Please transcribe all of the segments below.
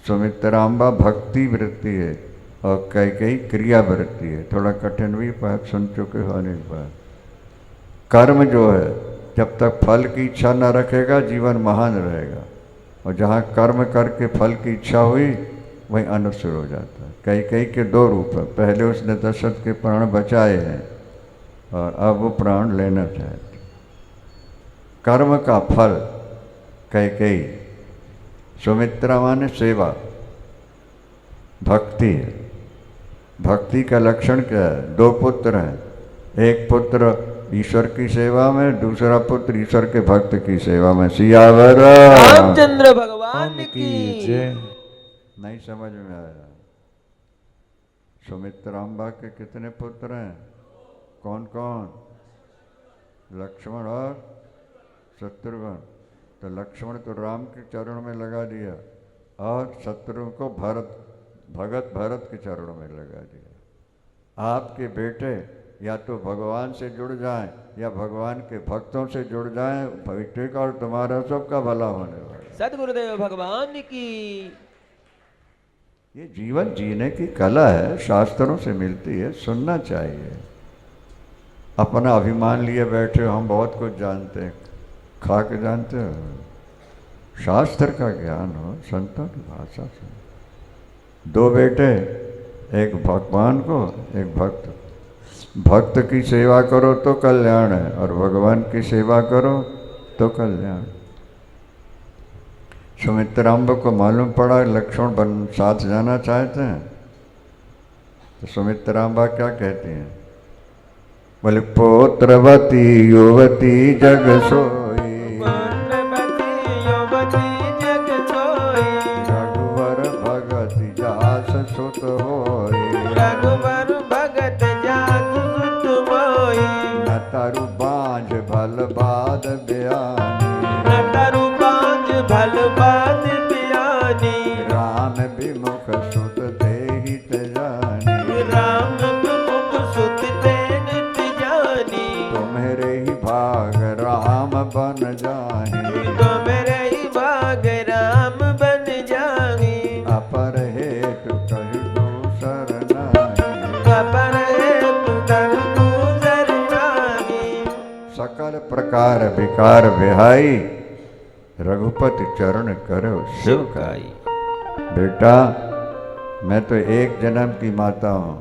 सुमित्रांबा भक्ति वृत्ति है और कई क्रिया वृत्ति है। थोड़ा कठिन भी पाठ सुन चुके हो अनेक बार। कर्म जो है जब तक फल की इच्छा न रखेगा जीवन महान रहेगा, और जहाँ कर्म करके फल की इच्छा हुई वहीं अनुसर हो जाता है। कई के दो रूप है, पहले उसने दशरथ के प्राण बचाए हैं और अब वो प्राण लेना चाहते। कर्म का फल कई सुमित्रा माने सेवा, भक्ति है। भक्ति का लक्षण क्या है? दो पुत्र हैं, एक पुत्र ईश्वर की सेवा में, दूसरा पुत्र ईश्वर के भक्त की सेवा में। सियावर रामचंद्र भगवान की जय। नहीं समझ में आया? सुमित्रांबा के कितने पुत्र हैं? कौन कौन? लक्ष्मण और शत्रुघ्न। तो लक्ष्मण तो राम के चरणों में लगा दिया और शत्रुघ्न को भगत भरत के चरणों में लगा दिया। आपके बेटे या तो भगवान से जुड़ जाएं या भगवान के भक्तों से जुड़ जाएं, बेटे का और तुम्हारा सबका भला होने वाला। सद्गुरुदेव भगवान की। ये जीवन जीने की कला है, शास्त्रों से मिलती है, सुनना चाहिए। अपना अभिमान लिए बैठे हो हम बहुत कुछ जानते हैं, खा के जानते हो? शास्त्र का ज्ञान हो, संतों की भाषा से। दो बेटे, एक भगवान को एक भक्त। भक्त की सेवा करो तो कल्याण है और भगवान की सेवा करो तो कल्याण। सुमित्रांबा को मालूम पड़ा लक्ष्मण साथ जाना चाहते हैं, तो सुमित्रांबा क्या कहती हैं? बोले पुत्रवती युवती जग सोई, रघुवर भगत जास सुत होई, रघुवर भगत जास सुत होई, न तरु बांझ भल बाद बयानी, न तरु बांझ भल बाद बयानी, राम विमुख सुत तेहि जानी, राम विमुख सुत तेहि जानी, तुम्हारे ही भाग राम बन जाही, तुम्हारे ही भाग राम बन जाही, अपर हेतु कहु दूसर नाही, अपर हेतु कहु दूसर नाही, सकल प्रकार विकार विहाई, रघुपति चरण करो शिवकाई। बेटा मैं तो एक जन्म की माता हूँ,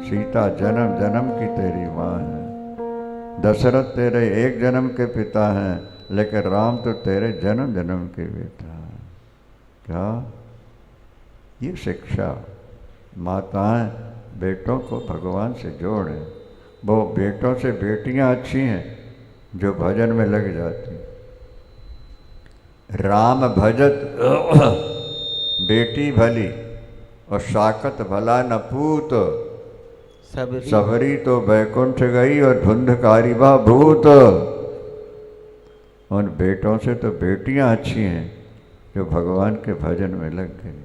सीता जन्म जन्म की तेरी माँ है, दशरथ तेरे एक जन्म के पिता हैं, लेकिन राम तो तेरे जन्म जन्म के बेटा हैं। क्या ये शिक्षा? माताएं बेटों को भगवान से जोड़ें। वो बेटों से बेटियां अच्छी हैं जो भजन में लग जाती। राम भजत बेटी भली और साकत भला न पूत, सबरी तो बैकुंठ गई और धुंधकारी बा भूत। उन बेटों से तो बेटियां अच्छी हैं जो भगवान के भजन में लग गई,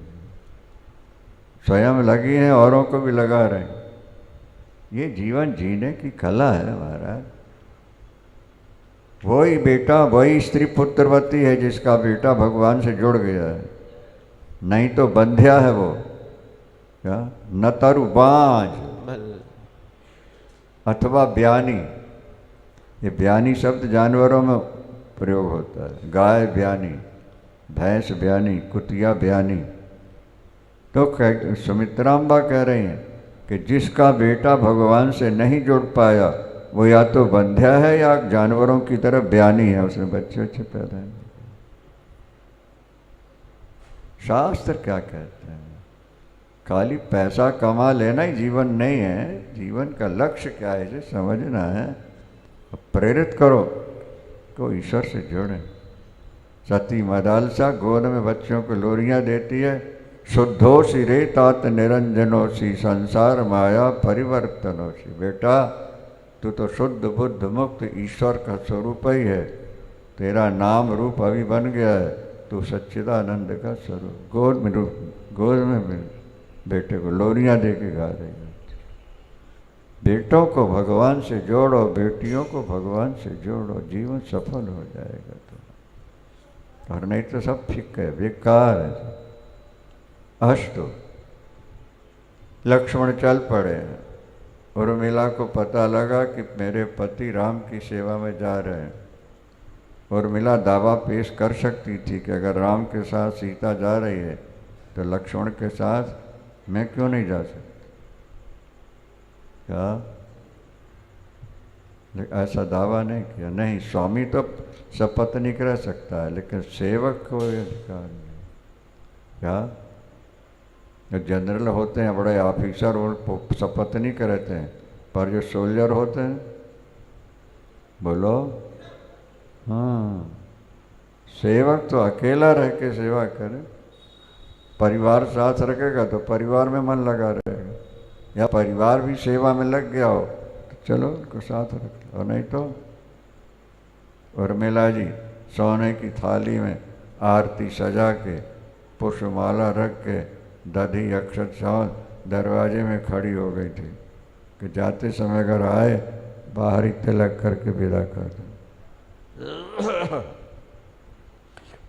स्वयं लगी हैं, औरों को भी लगा रहे हैं। ये जीवन जीने की कला है महाराज। वही बेटा, वही स्त्री पुत्रवती है जिसका बेटा भगवान से जुड़ गया है, नहीं तो बंध्या है वो। क्या? न तरु बांझ अथवा ब्यानी। ये ब्यानी शब्द जानवरों में प्रयोग होता है। गाय ब्यानी, भैंस ब्यानी, कुतिया ब्यानी। तो सुमित्रांबा कह रही हैं कि जिसका बेटा भगवान से नहीं जुड़ पाया वो या तो बंध्या है या जानवरों की तरह ब्यानी है, उसने बच्चे अच्छे पैदा नहीं। शास्त्र क्या कहते हैं? खाली पैसा कमा लेना ही जीवन नहीं है। जीवन का लक्ष्य क्या है इसे समझना है। प्रेरित करो को ईश्वर से जोड़ें। सती मदालसा गोद में बच्चों को लोरियां देती है। शुद्धोसी रे तात निरंजनोसी, संसार माया परिवर्तनोसी। बेटा तू तो शुद्ध बुद्ध मुक्त ईश्वर का स्वरूप ही है, तेरा नाम रूप अभी बन गया है, तू सच्चिदानंद का स्वरूप। गोद में बेटे को लोरियां दे के गा रही है। बेटों को भगवान से जोड़ो, बेटियों को भगवान से जोड़ो, जीवन सफल हो जाएगा। तो और नहीं तो सब फिक है, बेकार है। अस्तु। लक्ष्मण चल पड़े हैं। उर्मिला को पता लगा कि मेरे पति राम की सेवा में जा रहे हैं। उर्मिला दावा पेश कर सकती थी कि अगर राम के साथ सीता जा रही है तो लक्ष्मण के साथ मैं क्यों नहीं जा सकती। क्या ऐसा दावा नहीं किया। नहीं, स्वामी तो सपत्नीक रह सकता है, लेकिन सेवक को ये अधिकार नहीं। क्या जनरल होते हैं, बड़े ऑफिसर, वो सपत्नीक रहते हैं, पर जो सोल्जर होते हैं, बोलो, हाँ, सेवक तो अकेला रह के सेवा करे। परिवार साथ रखेगा तो परिवार में मन लगा रहेगा, या परिवार भी सेवा में लग गया हो तो चलो उनको साथ रख लो, और नहीं तो। उर्मिला जी सोने की थाली में आरती सजा के, पुष्पमाला रख के, दधी अक्षत चावल दरवाजे में खड़ी हो गई थी कि जाते समय अगर आए बाहरी तिलक करके विदा कर दो।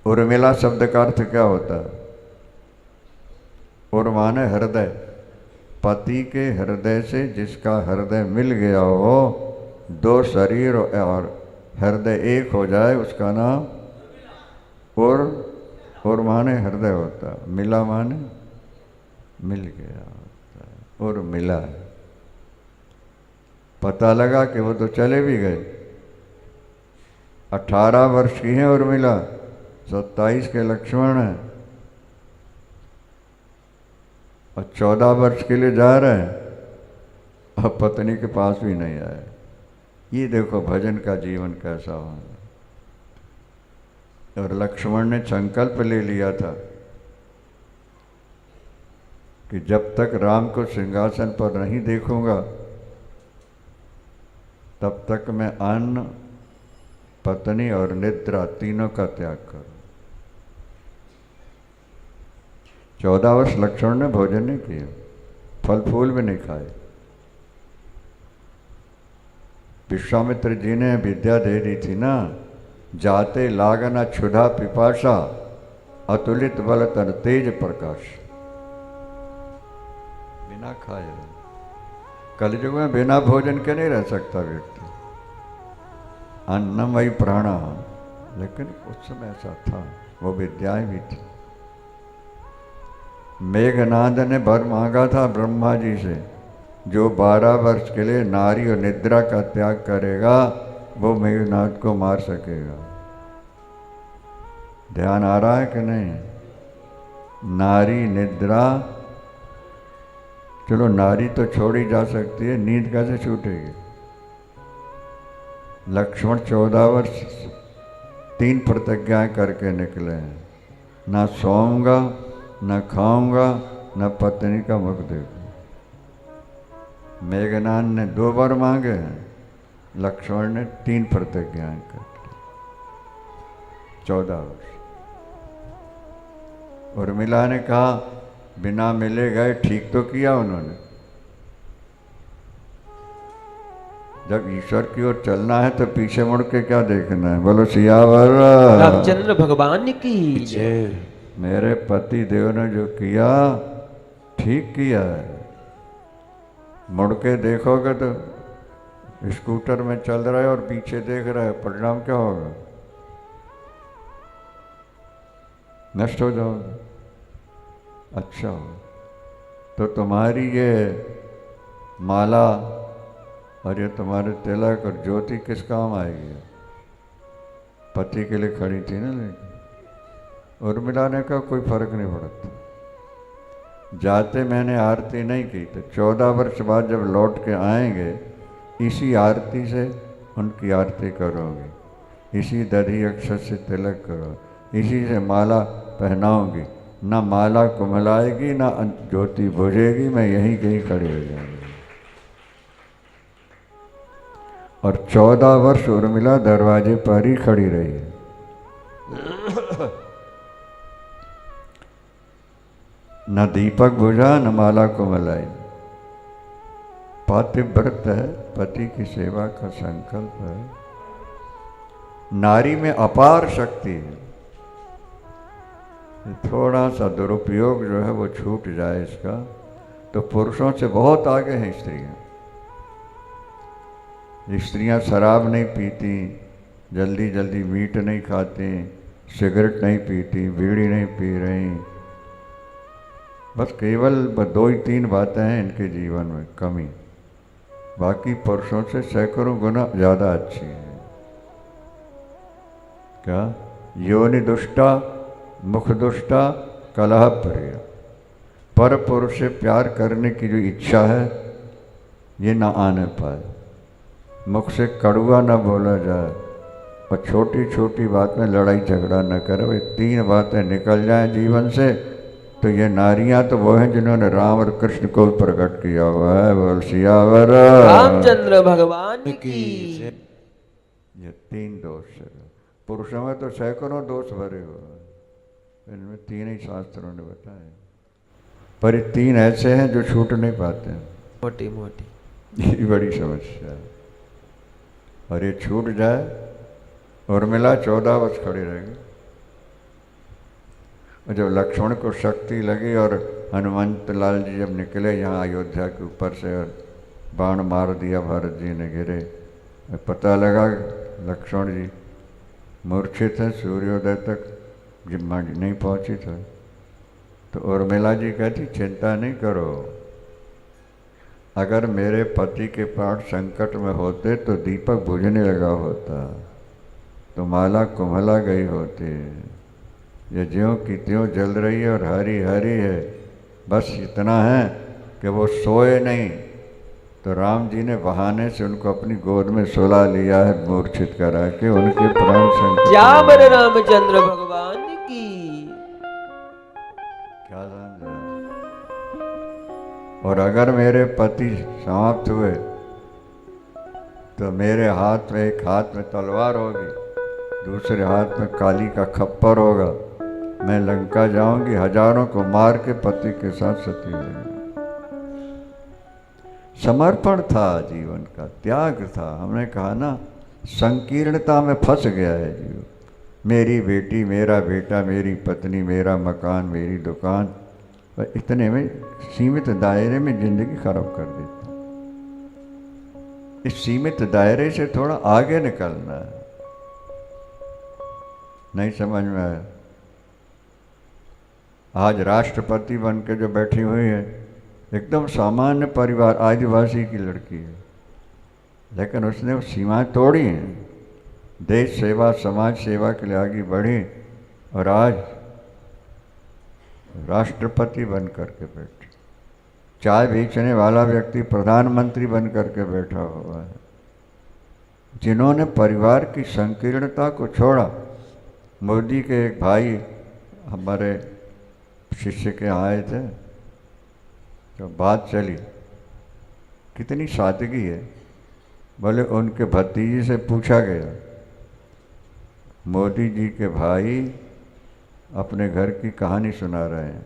उर्मिला शब्द का अर्थ क्या होता है? उर माने हृदय। पति के हृदय से जिसका हृदय मिल गया हो, दो शरीर और हृदय एक हो जाए, उसका नाम उर माने हृदय होता है, मिला माने मिल गया होता है, और मिला। पता लगा कि वो तो चले भी गए। 18 वर्ष की है उर्मिला, 27 के लक्ष्मण हैं, और 14 वर्ष के लिए जा रहे हैं, और पत्नी के पास भी नहीं आए। ये देखो भजन का जीवन कैसा होना। और लक्ष्मण ने संकल्प ले लिया था कि जब तक राम को सिंहासन पर नहीं देखूंगा तब तक मैं अन्न, पत्नी और निद्रा तीनों का त्याग करूं। 14 वर्ष लक्ष्मण ने भोजन नहीं किया, फल फूल भी नहीं खाए। विश्वामित्र जी ने विद्या दे दी थी ना, जाते लागना क्षुधा पिपाशा, अतुलित बल तन तेज प्रकाश। बिना खाए, कलयुग में बिना भोजन के नहीं रह सकता व्यक्ति। अन्नमयी प्राणा, लेकिन उस समय ऐसा था, वो विद्याएं भी थी। मेघनाद ने वर मांगा था ब्रह्मा जी से, जो 12 वर्ष के लिए नारी और निद्रा का त्याग करेगा वो मेघनाद को मार सकेगा। ध्यान आ रहा है कि नहीं? नारी निद्रा, चलो नारी तो छोड़ी जा सकती है, नींद कैसे छूटेगी? लक्ष्मण 14 वर्ष 3 प्रतिज्ञाएं करके निकले हैं, ना सोऊंगा, न खाऊंगा, न पत्नी का मुख देखूंगा। मेघनाद ने 2 वर मांगे हैं, लक्ष्मण ने 3 प्रतिज्ञाएं कर ली। 14 वर्ष। उर्मिला ने कहा बिना मिले गए, ठीक तो किया उन्होंने। जब ईश्वर की ओर चलना है तो पीछे मुड़ के क्या देखना है? बोलो सियावर रामचंद्र भगवान की जय। मेरे पति देव ने जो किया ठीक किया है। मुड़ के देखोगे तो स्कूटर में चल रहा है और पीछे देख रहा है, परिणाम क्या होगा? नष्ट हो जाओगे। अच्छा हो तो तुम्हारी ये माला और ये तुम्हारे तिलक और ज्योति किस काम आएगी? पति के लिए खड़ी थी ना। लेकिन उर्मिला ने कहा कोई फर्क नहीं पड़ता, जाते मैंने आरती नहीं की तो 14 वर्ष बाद जब लौट के आएंगे इसी आरती से उनकी आरती करोगे, इसी दधी अक्षत से तिलक करो, इसी से माला पहनाऊंगी। ना माला कुमलाएगी ना ज्योति बुझेगी, मैं यहीं कहीं खड़ी हो जाऊंगी। और 14 वर्ष उर्मिला दरवाजे पर ही खड़ी रही है। न दीपक बुझा न माला कुमलाई। पातिव्रत है, पति की सेवा का संकल्प है। नारी में अपार शक्ति है। थोड़ा सा दुरुपयोग जो है वो छूट जाए इसका, तो पुरुषों से बहुत आगे हैं स्त्रियां। स्त्रियां शराब नहीं पीती, जल्दी जल्दी मीट नहीं खाती, सिगरेट नहीं पीती, बीड़ी नहीं पी रही। बस केवल 2 ही 3 बातें हैं इनके जीवन में कमी, बाकी पुरुषों से सैकड़ों गुना ज़्यादा अच्छी है। क्या? योनि दुष्टा, मुख दुष्टा, कलह प्रिय। पर पुरुष से प्यार करने की जो इच्छा है ये ना आने पाए, मुख से कड़वा ना बोला जाए, और छोटी छोटी बात में लड़ाई झगड़ा न करे। वे 3 बातें निकल जाएं जीवन से तो ये नारियां तो वो हैं जिन्होंने राम और कृष्ण को प्रकट किया हुआ है। बोल सियावर रामचंद्र भगवान की। ये 3 दोष है। पुरुषों में तो सैकड़ों दोष भरे हुए हैं, इनमें 3 ही शास्त्रों ने बताए, पर ये 3 ऐसे हैं जो छूट नहीं पाते हैं। मोटी मोटी ये बड़ी समस्या है। और ये छूट जाए और मिला 14 वर्ष खड़ी रहेगी। और जब लक्ष्मण को शक्ति लगी और हनुमंत लाल जी जब निकले यहाँ अयोध्या के ऊपर से और बाण मार दिया, भारत जी ने गिरे, पता लगा लक्ष्मण जी मूर्छित हैं, सूर्योदय तक जिम्मा नहीं पहुँची था। तो उर्मिला जी कहती चिंता नहीं करो, अगर मेरे पति के प्राण संकट में होते तो दीपक बुझने लगा होता, तो माला कुम्हला गई होती। ये ज्यों की त्यों जल रही है और हरी हरी है। बस इतना है कि वो सोए नहीं, तो राम जी ने बहाने से उनको अपनी गोद में सुला लिया है, मूर्छित करा के उनके प्राण संकट। जाबर रामचंद्र भगवान की। क्या समझा? और अगर मेरे पति समाप्त हुए तो मेरे हाथ में, एक हाथ में तलवार होगी, दूसरे हाथ में काली का खप्पर होगा, मैं लंका जाऊंगी, हजारों को मार के पति के साथ सती हो जाऊंगी। समर्पण था जीवन का, त्याग था। हमने कहा ना, संकीर्णता में फंस गया है जीवन। मेरी बेटी, मेरा बेटा, मेरी पत्नी, मेरा मकान, मेरी दुकान, पर इतने में सीमित दायरे में जिंदगी खराब कर देता। इस सीमित दायरे से थोड़ा आगे निकलना है। नहीं समझ में आया? आज राष्ट्रपति बन के जो बैठी हुई है, एकदम सामान्य परिवार, आदिवासी की लड़की है, लेकिन उसने वो सीमाएं तोड़ी हैं, देश सेवा, समाज सेवा के लिए आगे बढ़ी, और आज राष्ट्रपति बन करके बैठी। चाय बेचने वाला व्यक्ति प्रधानमंत्री बन करके बैठा हुआ है। जिन्होंने परिवार की संकीर्णता को छोड़ा। मोदी के एक भाई हमारे शिष्य के आए थे, तो बात चली, कितनी सादगी है। बोले उनके भतीजे से पूछा गया, मोदी जी के भाई अपने घर की कहानी सुना रहे हैं,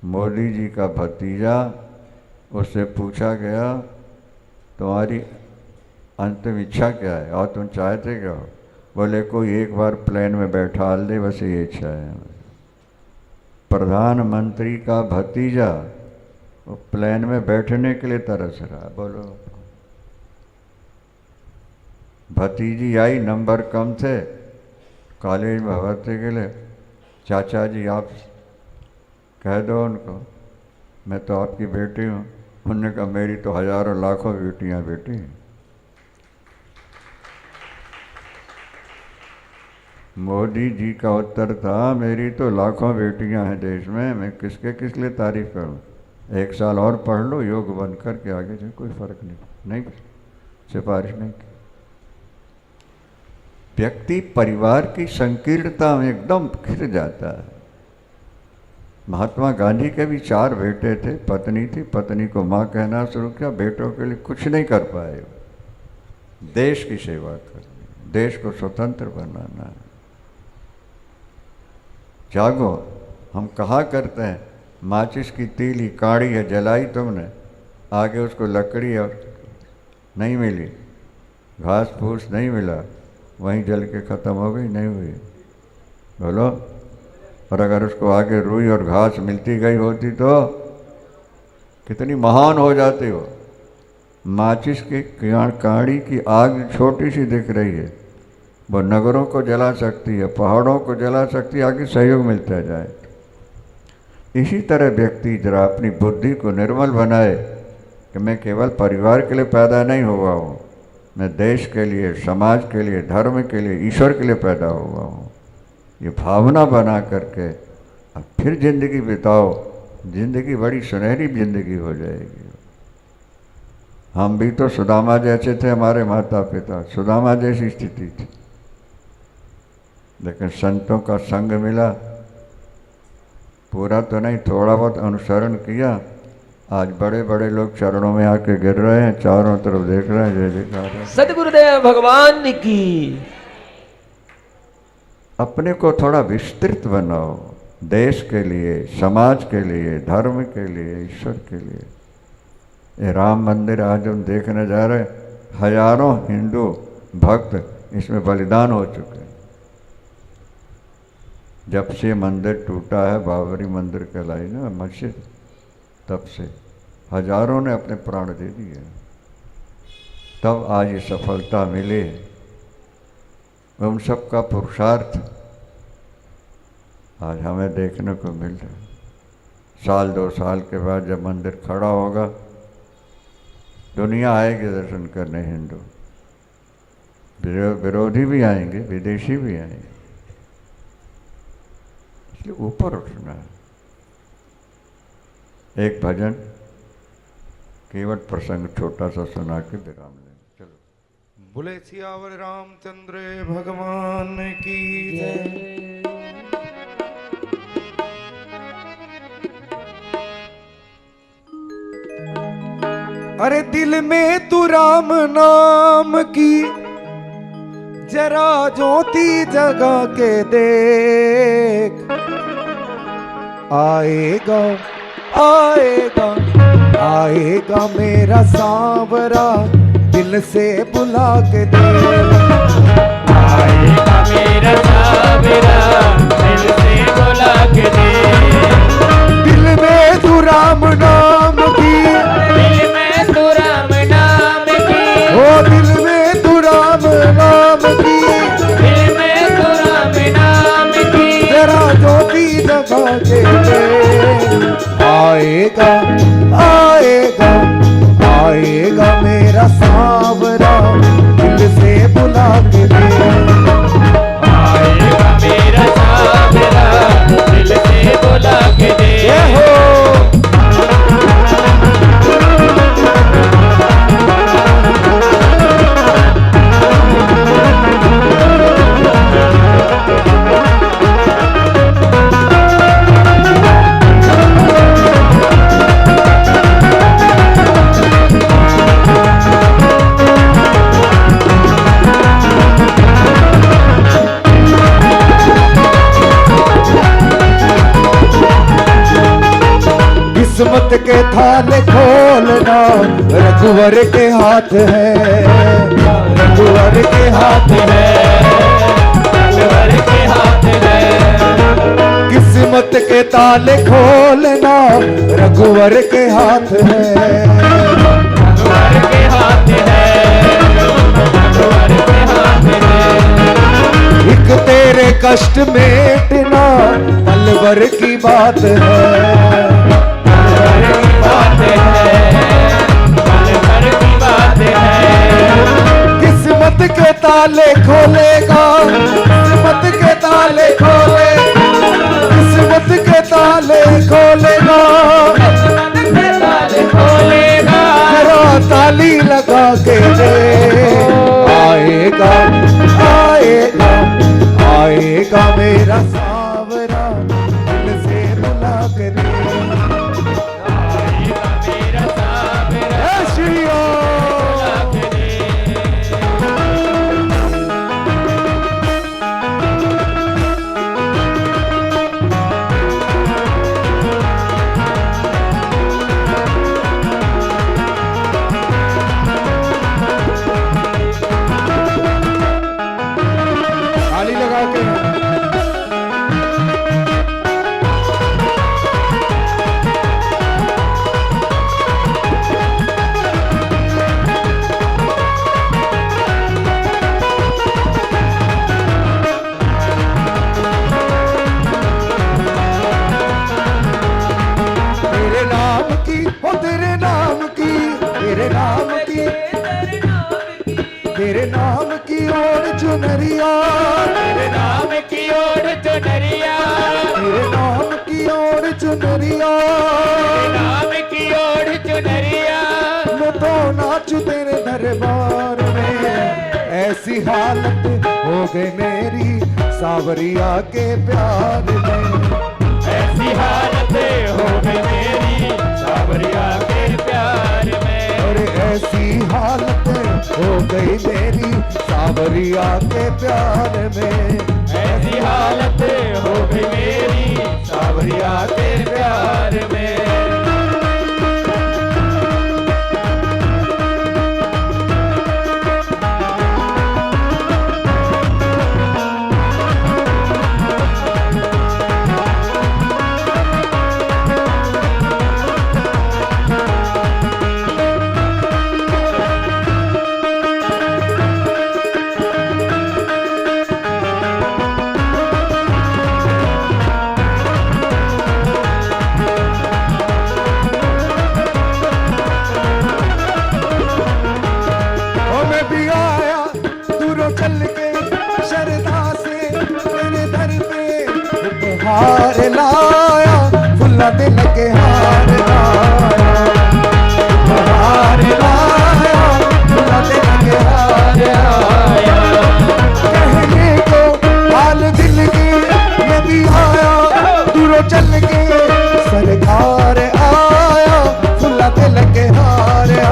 मोदी जी का भतीजा, उससे पूछा गया तुम्हारी अंतिम इच्छा क्या है और तुम चाहते क्या हो? बोले कोई एक बार प्लेन में बैठा दे, बस ये इच्छा है। प्रधानमंत्री का भतीजा वो प्लेन में बैठने के लिए तरस रहा। बोलो, भतीजी आई, नंबर कम थे, कॉलेज में भर्ती के लिए, चाचा जी आप कह दो उनको मैं तो आपकी बेटी हूँ। उन्होंने कहा मेरी तो हजारों लाखों बेटियाँ बेटी हैं। मोदी जी का उत्तर था मेरी तो लाखों बेटियां हैं देश में, मैं किसके किस लिए तारीफ करूं? 1 साल और पढ़ लो, योग बन कर के आगे जाए, कोई फर्क नहीं, सिफारिश नहीं की। व्यक्ति परिवार की संकीर्णता में एकदम घिर जाता है। महात्मा गांधी के भी 4 बेटे थे, पत्नी थी, पत्नी को माँ कहना शुरू किया, बेटों के लिए कुछ नहीं कर पाए। देश की सेवा करनी, देश को स्वतंत्र बनाना है। जागो, हम कहा करते हैं माचिस की तीली काढ़ी है, जलाई तुमने, आगे उसको लकड़ी और नहीं मिली, घास फूस नहीं मिला, वहीं जल के ख़त्म हो गई, नहीं हुई। बोलो, और अगर उसको आगे रुई और घास मिलती गई होती तो कितनी महान हो जाती हो। माचिस की काड़ी की आग छोटी सी दिख रही है, वो नगरों को जला सकती है, पहाड़ों को जला सकती है, आगे सहयोग मिलता जाए। इसी तरह व्यक्ति जरा अपनी बुद्धि को निर्मल बनाए कि मैं केवल परिवार के लिए पैदा नहीं हुआ हूँ, मैं देश के लिए, समाज के लिए, धर्म के लिए, ईश्वर के लिए पैदा हुआ हूँ। ये भावना बना करके अब फिर जिंदगी बिताओ, जिंदगी बड़ी सुनहरी जिंदगी हो जाएगी। हम भी तो सुदामा जैसे थे, हमारे माता पिता सुदामा जैसी स्थिति थी, लेकिन संतों का संग मिला, पूरा तो नहीं, थोड़ा बहुत अनुसरण किया। आज बड़े बड़े लोग चरणों में आके गिर रहे हैं, चारों तरफ देख रहे हैं, जय जयकार। सदगुरुदेव भगवान की। अपने को थोड़ा विस्तृत बनाओ, देश के लिए, समाज के लिए, धर्म के लिए, ईश्वर के लिए। ये राम मंदिर आज हम देखने जा रहे हैं, हजारों हिंदू भक्त इसमें बलिदान हो चुके हैं। जब से मंदिर टूटा है, बाबरी मंदिर कहलाई ना मस्जिद, तब से हजारों ने अपने प्राण दे दिए, तब आज ये सफलता मिली। उन सब का पुरुषार्थ आज हमें देखने को मिल रहा है। साल 2 साल के बाद जब मंदिर खड़ा होगा, दुनिया आएगी दर्शन करने, हिंदू विरोधी भी आएंगे, विदेशी भी आएंगे। इसलिए ऊपर उठना है। एक भजन केवट प्रसंग छोटा सा सुना के विराम लें। चलो। बोले सियावर रामचंद्र भगवान की जय। अरे दिल में तू राम नाम की जरा ज्योति जगा के देख, आएगा आएगा आएगा मेरा सांवरा, दिल से बुला के देख। आएगा मेरा सांवरा, दिल से बुला के देख। दिल में तू राम नाम की, दिल में तू राम नाम की, ओ दिल में तू राम नाम की, दिल में तू राम नाम की, जरा ज्योति जगा के देख। आएगा आएगा आएगा मेरा सांवरा, दिल से बुला के देख। आएगा मेरा सांवरा, दिल से बुला के देख। जय हो। किस्मत के थाले खोलना रघुवर के हाथ है, रघुवर के हाथ है, रघुवर के हाथ है। किस्मत के ताले खोलना रघुवर के हाथ है, रघुवर के हाथ है, रघुवर के हाथ है। एक तेरे कष्ट मेटना पल भर की बात है, किस्मत के ताले खोलेगा, किस्मत के ताले खोले, किस्मत के ताले खोलेगा, जरा ताली लगा के दे। आएगा आएगा आएगा मेरा सांवरा, दिल से बुला के दे। श्री राम। नाम की, ओ तेरे नाम की, तेरे नाम की, तेरे नाम की ओर चुनरिया, तेरे नाम की ओर चुनरिया, तेरे नाम की ओर चुनरिया, तेरे नाम की ओर चुनरिया, मैं तो नाचू तेरे दरबार में। ऐसी हालत हो गई मेरी सावरिया के प्यार में, ऐसी हालत हो गई मेरी सावरिया के प्यार में, और ऐसी हालत हो गई मेरी सावरिया के प्यार में, ऐसी हालत हो गई मेरी सावरिया के प्यार में। हार लाया फुल्ला दे लगे हार लाया, हार लाया फुल्ला दे लगे हार आया, कहने को हाल दिल के मैं भी आया, दूरों चल के सरकार आया, फुल्ला दे लगे हार आया,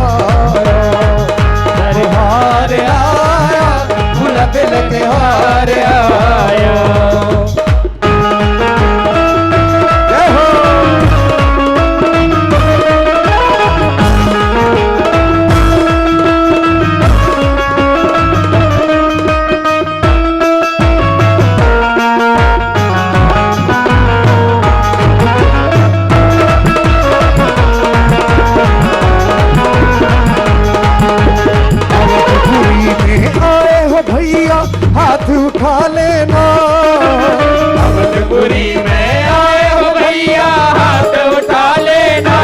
हार आया फुल्ला दे लगे हार आया। हाथ उठा लेना, अवधपुरी में आए हो भैया हाथ उठा लेना,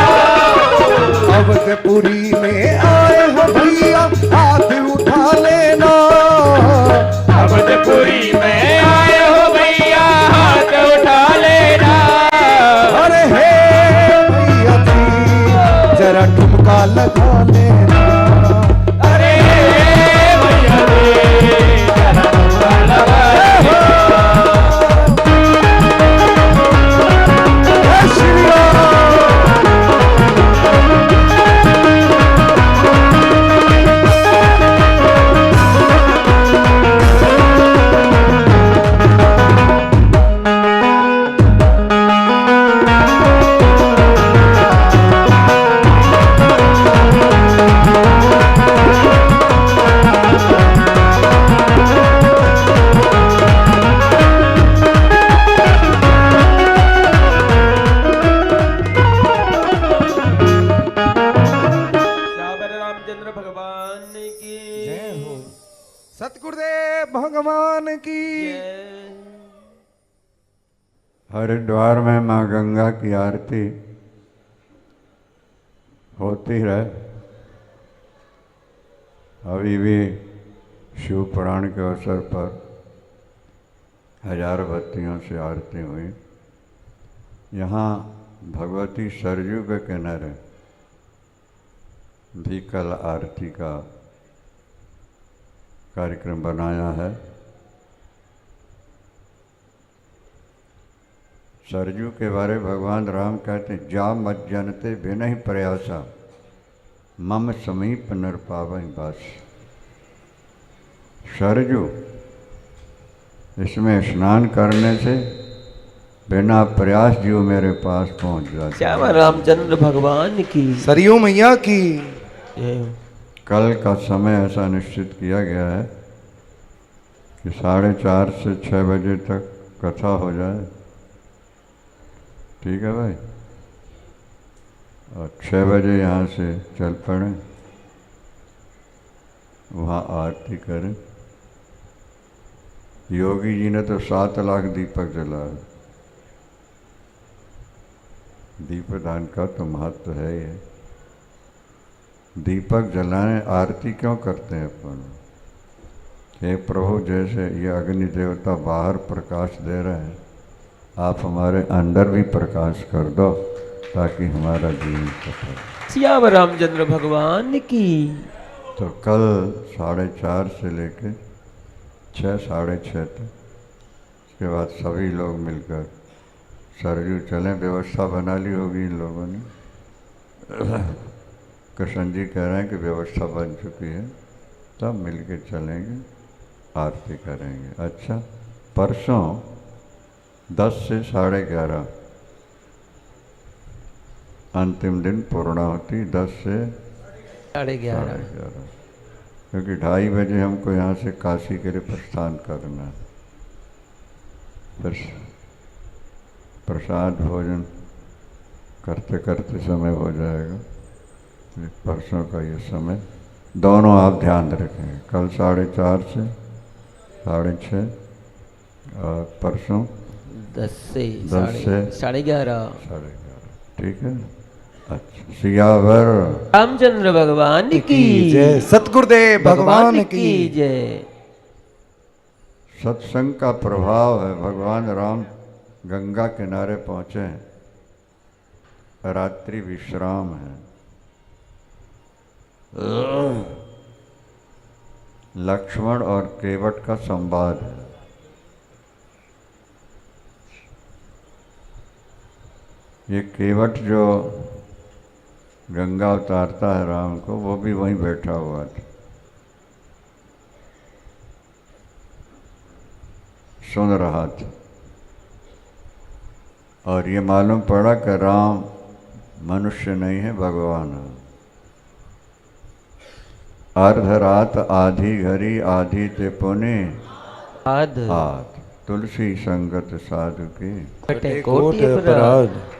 अवधपुरी में आए हो भैया हाथ उठा लेना, अवधपुरी में आए हो भैया हाथ उठा लेना, अरे हे भैया जी जरा ठुमका लगा लेना, अरे भैया जी जरा ठुमका लगा लेना। सतगुरुदेव भगवान की। हरिद्वार में माँ गंगा की आरती होती रहे। अभी भी शिव पुराण के अवसर पर हजारों बत्तियों से आरती हुई। यहाँ भगवती सरयू के किनारे भी कल आरती का कार्यक्रम बनाया है। सरयू के बारे भगवान राम कहते हैं, जा मत जनते बिनहि प्रयासा मम समीप नर पावै बस। सरयू, इसमें स्नान करने से बिना प्रयास जीव मेरे पास पहुंच जाते। श्याम रामचंद्र भगवान की, सरयू मैया की। कल का समय ऐसा निश्चित किया गया है कि 4:30 से 6 बजे तक कथा हो जाए। ठीक है भाई, और 6 बजे यहाँ से चल पड़े, वहाँ आरती करें। योगी जी ने तो 7 लाख दीपक जलाए। दीपदान का तो महत्व है ही है। दीपक जलाएं, आरती क्यों करते हैं अपन? हे प्रभु, जैसे ये अग्नि देवता बाहर प्रकाश दे रहे हैं, आप हमारे अंदर भी प्रकाश कर दो ताकि हमारा जीवन सफल। सियावर रामचंद्र भगवान की। तो कल 4:30 से लेके 6, 6:30 तक, उसके बाद सभी लोग मिलकर सरयू चलें। व्यवस्था बना ली होगी इन लोगों ने। कृष्ण जी कह रहे हैं कि व्यवस्था बन चुकी है, तब मिल के चलेंगे, आरती करेंगे। अच्छा, परसों 10 से 11:30 अंतिम दिन पूर्णाहुति, 10 से 11:30, क्योंकि 2:30 बजे हमको यहाँ से काशी के लिए प्रस्थान करना है। फिर प्रसाद भोजन करते करते समय हो जाएगा। परसों का ये समय दोनों आप ध्यान रखें, कल 4:30 से 6:30 और परसों 10 से 11:30। 11:30। ठीक है। अच्छा, सियावर रामचंद्र भगवान की जय, सतगुरुदेव भगवान की जय। सत्संग का प्रभाव है। भगवान राम गंगा किनारे पहुँचे हैं, रात्रि विश्राम है। लक्ष्मण और केवट का संवाद है। ये केवट जो गंगा उतारता है राम को, वो भी वहीं बैठा हुआ था, सुन रहा था। और ये मालूम पड़ा कि राम मनुष्य नहीं है, भगवान है। अर्धरात आधी घड़ी आधी ते पुने आध तुलसी संगत साधु की कटे कोट कोटि अपराध। अपराध।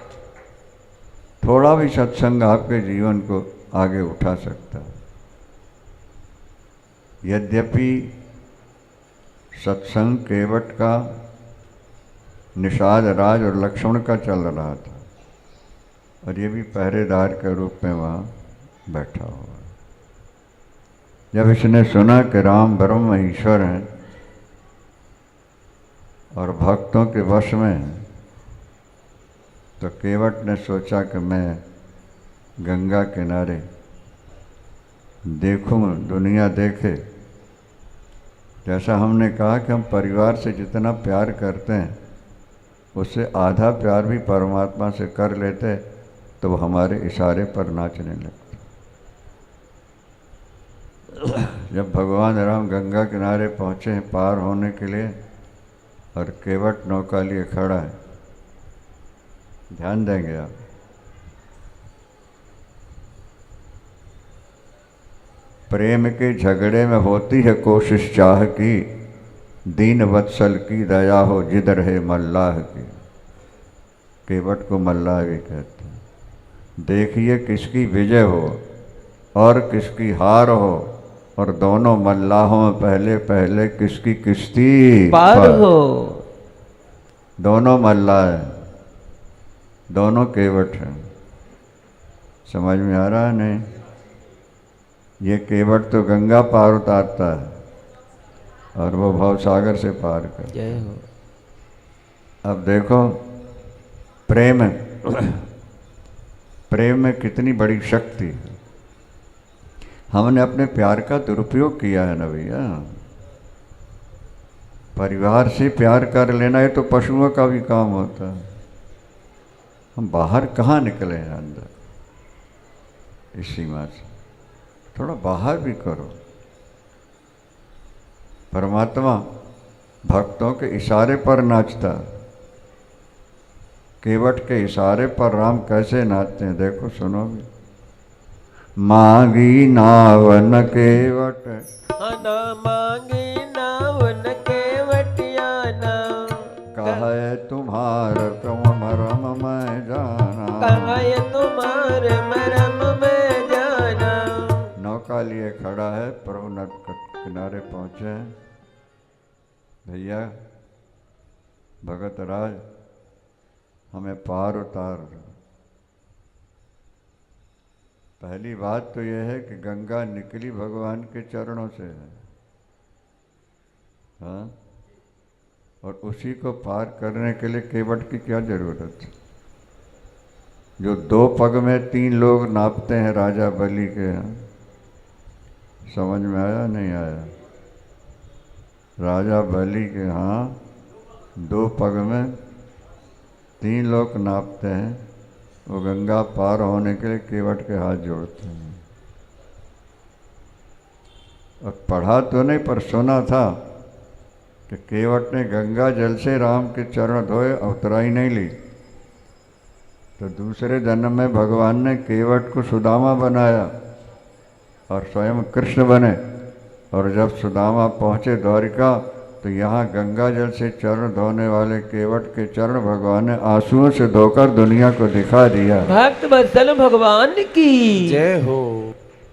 थोड़ा भी सत्संग आपके जीवन को आगे उठा सकता है। यद्यपि सत्संग केवट का, निषाद राज और लक्ष्मण का चल रहा था, और ये भी पहरेदार के रूप में वहाँ बैठा हुआ। जब इसने सुना कि राम ब्रह्म ईश्वर हैं और भक्तों के वश में हैं, तो केवट ने सोचा कि मैं गंगा किनारे देखूं, दुनिया देखे। जैसा हमने कहा कि हम परिवार से जितना प्यार करते हैं, उससे आधा प्यार भी परमात्मा से कर लेते तो वो हमारे इशारे पर नाचने लगते। जब भगवान राम गंगा किनारे पहुँचे हैं पार होने के लिए, और केवट नौका लिए खड़ा है, ध्यान देंगे आप। प्रेम के झगड़े में होती है कोशिश चाह की, दीन वत्सल की दया हो जिद रहे मल्लाह की। केवट को मल्लाह भी कहते हैं। देखिए किसकी विजय हो और किसकी हार हो, और दोनों मल्लाहों में पहले पहले किसकी किश्ती पार हो। दोनों मल्लाह हैं, दोनों केवट हैं। समझ में आ रहा है? नहीं, ये केवट तो गंगा पार उतारता है और वो भवसागर से पार कर। जय हो। अब देखो प्रेम प्रेम में कितनी बड़ी शक्ति है। हमने अपने प्यार का दुरुपयोग किया है ना भैया। परिवार से प्यार कर लेना है तो पशुओं का भी काम होता है। हम बाहर कहाँ निकले हैं अंदर इस सीमा से, थोड़ा बाहर भी करो। परमात्मा भक्तों के इशारे पर नाचता, केवट के इशारे पर राम कैसे नाचते हैं देखो, सुनो भी। मांगी नावन केवट न मांगी नावन केवटिया न, कहे तुम्हार तुम मरम मैं जाना। कहे तुम्हारे मरम में जाना। नौका लिए खड़ा है, प्रभु नद किनारे पहुँचे हैं। भैया भगत राज हमें पार उतार, पहली बात तो यह है कि गंगा निकली भगवान के चरणों से है, हाँ, और उसी को पार करने के लिए केवट की क्या जरूरत है? जो 2 पग में 3 लोग नापते हैं राजा बलि के यहाँ, समझ में आया नहीं आया? राजा बलि के यहाँ 2 पग में 3 लोग नापते हैं, वो गंगा पार होने के लिए केवट के हाथ जोड़ते हैं। और पढ़ा तो नहीं पर सुना था कि केवट ने गंगा जल से राम के चरण धोए, अवतराई नहीं ली। तो दूसरे जन्म में भगवान ने केवट को सुदामा बनाया और स्वयं कृष्ण बने। और जब सुदामा पहुँचे द्वारिका तो यहाँ गंगा जल से चरण धोने वाले केवट के चरण भगवान ने आंसुओं से धोकर दुनिया को दिखा दिया। भक्त वत्सल भगवान की जय हो।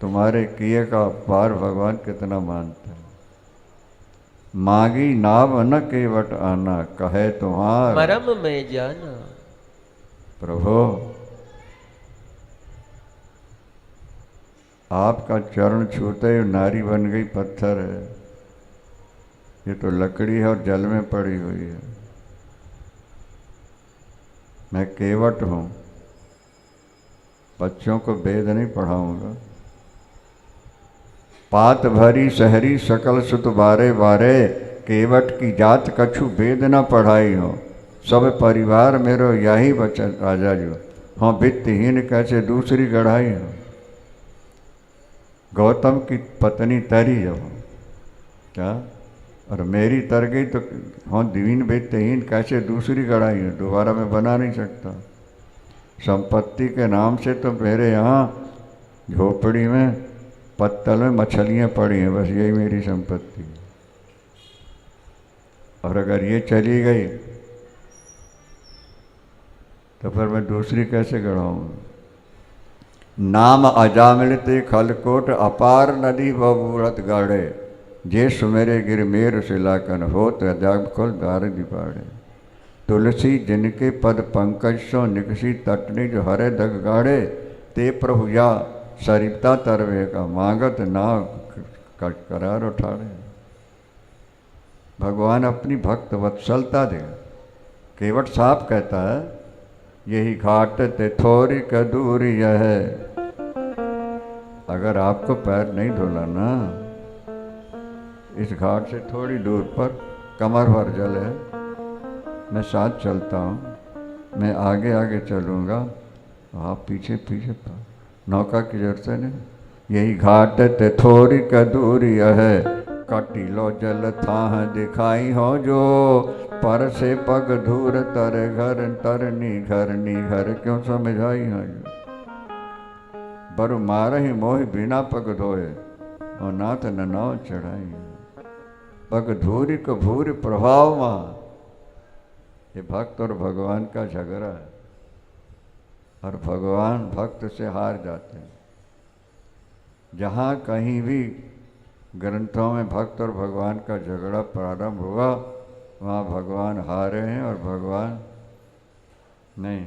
तुम्हारे किए का पार भगवान कितना मानता है। मांगी नाव न केवट आना, कहे तुम्हार मरम में जाना। प्रभु आपका चरण छूते ही नारी बन गई, पत्थर है, ये तो लकड़ी है और जल में पड़ी हुई है। मैं केवट हूँ, बच्चों को वेद नहीं पढ़ाऊंगा। पात भरी शहरी सकल सुत बारे बारे, केवट की जात कछु वेद न पढ़ाई हो। सब परिवार मेरो यही बचन राजा जो, हाँ वित्तहीन कैसे दूसरी गढ़ाई हो। गौतम की पत्नी तरी जब क्या, और मेरी तर गई तो हाँ दीन वित्तहीन कैसे दूसरी गढ़ाई हो, दोबारा मैं बना नहीं सकता। संपत्ति के नाम से तो मेरे यहाँ झोपड़ी में पत्तल में मछलियाँ पड़ी हैं, बस यही मेरी संपत्ति है। और अगर ये चली गई तो फिर मैं दूसरी कैसे गढ़ाऊँगा। नाम अजामिलते खलकोट, अपार नदी बबूरत गाड़े, जे सुमेरे गिर मेर सिलाकन होत अजाब कुल दार दिपाड़े। तुलसी जिनके पद पंकज सो निकसी तटनी, जो हरे दग गाड़े, ते प्रभु या सरिता तरवे का, मांगत नाव करार उठाड़े। भगवान अपनी भक्त वत्सलता दे। केवट साहब कहता है, यही घाट ते थोड़ी कदूरी है। अगर आपको पैर नहीं धोना ना, इस घाट से थोड़ी दूर पर कमर भर जल है, मैं साथ चलता हूँ, मैं आगे आगे चलूँगा, आप पीछे पीछे, नौका की जरूरत नहीं। यही घाट ते थोड़ी कदूरी है, कटिलो जल थाह दिखाई हो जो, पर से पग धूर तर घर तरनी घरनी घर, क्यों समझाई हो जो। बरु मारहि मोहि बिना पग धोए, और नाथ न नाव चढ़ाई। पग धूरी को भूरी प्रभाव मां, ये भक्त और भगवान का झगड़ा है, और भगवान भक्त से हार जाते हैं। जहाँ कहीं भी ग्रंथों में भक्त और भगवान का झगड़ा प्रारंभ हुआ, वहाँ भगवान हारे हैं और भगवान नहीं।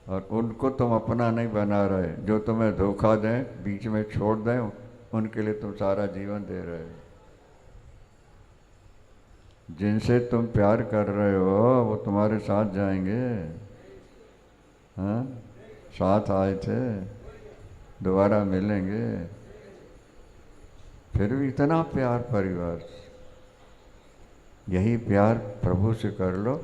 और उनको तुम अपना नहीं बना रहे, जो तुम्हें धोखा दें, बीच में छोड़ दें, उनके लिए तुम सारा जीवन दे रहे हो। जिनसे तुम प्यार कर रहे हो वो तुम्हारे साथ जाएंगे, हाँ साथ आए थे, दोबारा मिलेंगे। फिर भी इतना प्यार परिवार से, यही प्यार प्रभु से कर लो।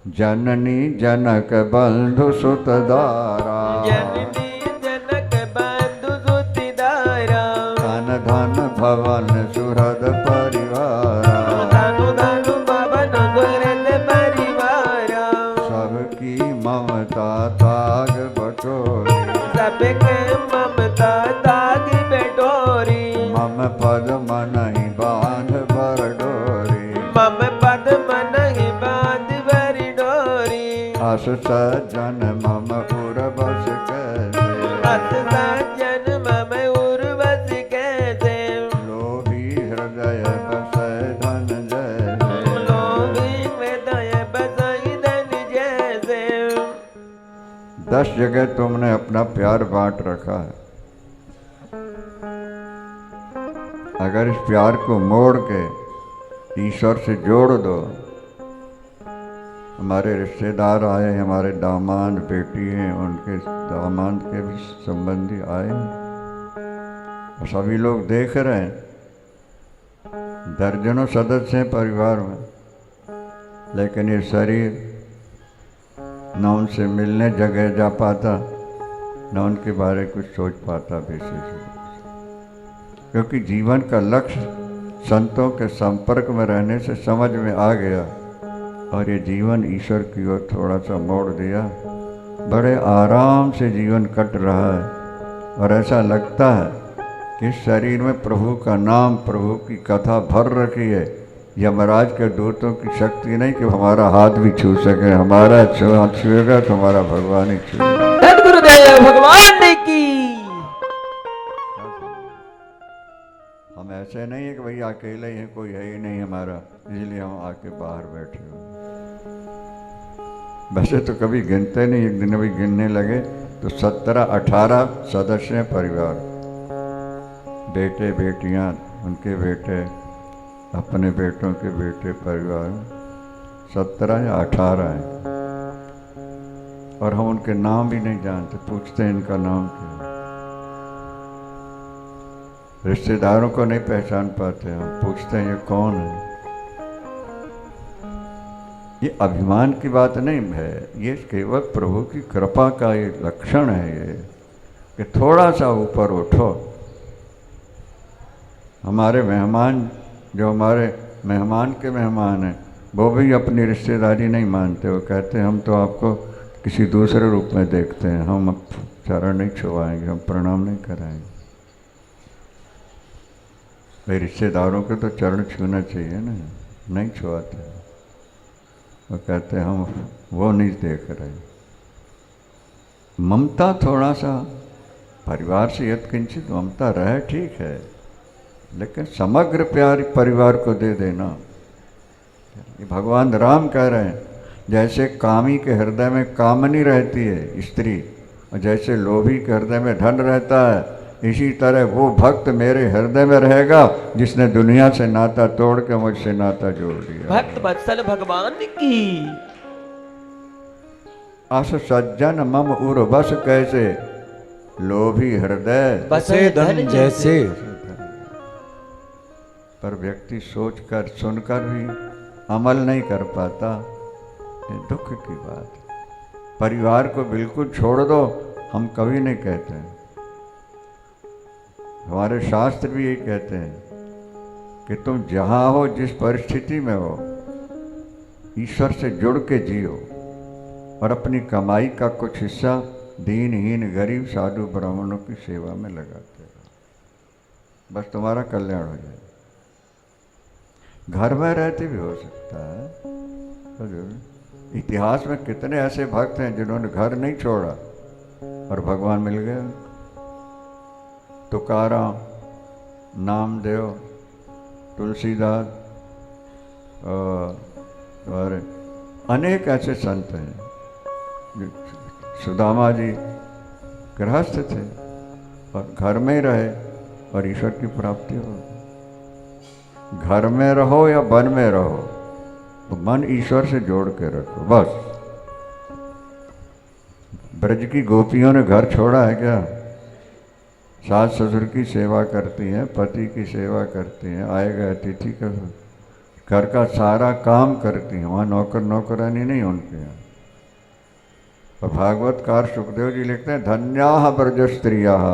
जननी जनक बंधु सुतदारा, जननी जनक बंधु सुतदारा, धन धन भवन सुहृद परिवारा, धन धन भवन सुहृद परिवारा। सबकी ममता ताग बटोरी, सबके ममता ताग बटोरी। मम पद मनहि बांध बर डोरी, मम पद मनहि बांध बर डोरी। अस सज्जन मम उर बस कैसे, अस सज्जन मम उर बस कैसे। लोभी हृदय बसै धन जैसे, लोभी हृदय बसै धन जैसे। 10 जगह तुमने अपना प्यार बांट रखा है। अगर इस प्यार को मोड़ के ईश्वर से जोड़ दो। हमारे रिश्तेदार आए, हमारे दामाद बेटी हैं, उनके दामाद के भी संबंधी आए और सभी लोग देख रहे हैं। दर्जनों सदस्य हैं परिवार में, लेकिन ये शरीर न उनसे मिलने जगह जा पाता, न उनके बारे में कुछ सोच पाता विशेष। क्योंकि जीवन का लक्ष्य संतों के संपर्क में रहने से समझ में आ गया और ये जीवन ईश्वर की ओर थोड़ा सा मोड़ दिया। बड़े आराम से जीवन कट रहा है और ऐसा लगता है कि शरीर में प्रभु का नाम, प्रभु की कथा भर रखी है। यमराज के दूतों की शक्ति नहीं कि हमारा हाथ भी छू सके। हमारा हाथ छुएगा तो हमारा भगवान ही छुएगा। धन गुरुदेव भगवान की। हम ऐसे नहीं है कि भैया अकेले ही हैं, कोई है ही नहीं हमारा, इसलिए हम आके बाहर बैठे हुए। वैसे तो कभी गिनते नहीं, एक दिन अभी गिनने लगे तो 17-18 सदस्य हैं परिवार। बेटे बेटियां, उनके बेटे, अपने बेटों के बेटे, परिवार 17 या 18 हैं। और हम उनके नाम भी नहीं जानते, पूछते हैं इनका नाम क्या है। रिश्तेदारों को नहीं पहचान पाते, हम पूछते हैं ये कौन है। ये अभिमान की बात नहीं है, ये केवल प्रभु की कृपा का ये लक्षण है ये कि थोड़ा सा ऊपर उठो। हमारे मेहमान, जो हमारे मेहमान के मेहमान हैं, वो भी अपनी रिश्तेदारी नहीं मानते। वो कहते हैं हम तो आपको किसी दूसरे रूप में देखते हैं, हम अब चरण नहीं छुआएंगे, हम प्रणाम नहीं कराएंगे। भाई रिश्तेदारों के तो चरण छूना चाहिए ना, नहीं छुआते। वो कहते हैं हम वो नहीं देख रहे। ममता थोड़ा सा परिवार से यत्किंचित ममता रहे, ठीक है, लेकिन समग्र प्यार परिवार को दे देना। ये भगवान राम कह रहे हैं, जैसे कामी के हृदय में कामनी रहती है स्त्री, और जैसे लोभी के हृदय में धन रहता है, इसी तरह वो भक्त मेरे हृदय में रहेगा जिसने दुनिया से नाता तोड़ के मुझसे नाता जोड़ दिया। भक्त वत्सल भगवान की। अस सज्जन मम उर बस कैसे, लोभी हृदय बसे धन जैसे। पर व्यक्ति सोचकर सुनकर भी अमल नहीं कर पाता, ये दुख की बात है। परिवार को बिल्कुल छोड़ दो, हम कभी नहीं कहते हैं। हमारे शास्त्र भी यही कहते हैं कि तुम जहाँ हो, जिस परिस्थिति में हो, ईश्वर से जुड़ के जियो और अपनी कमाई का कुछ हिस्सा दीनहीन, गरीब, साधु, ब्राह्मणों की सेवा में लगाते रहो। बस तुम्हारा कल्याण हो जाए। घर में रहते भी हो सकता है। इतिहास में कितने ऐसे भक्त हैं जिन्होंने घर नहीं छोड़ा और भगवान मिल गया। तुकाराम, नामदेव, तुलसीदास और अनेक ऐसे संत हैं। सुदामा जी गृहस्थ थे और घर में रहे और ईश्वर की प्राप्ति हो। घर में रहो या वन में रहो, तो मन ईश्वर से जोड़ के रखो बस। ब्रज की गोपियों ने घर छोड़ा है क्या? सास ससुर की सेवा करती हैं, पति की सेवा करती हैं, आए गए अतिथि का घर का सारा काम करती हैं। वहाँ नौकर नौकरानी नहीं उनके यहाँ। और भागवतकार सुखदेव जी लिखते हैं, धन्याः ब्रज स्त्रियाः,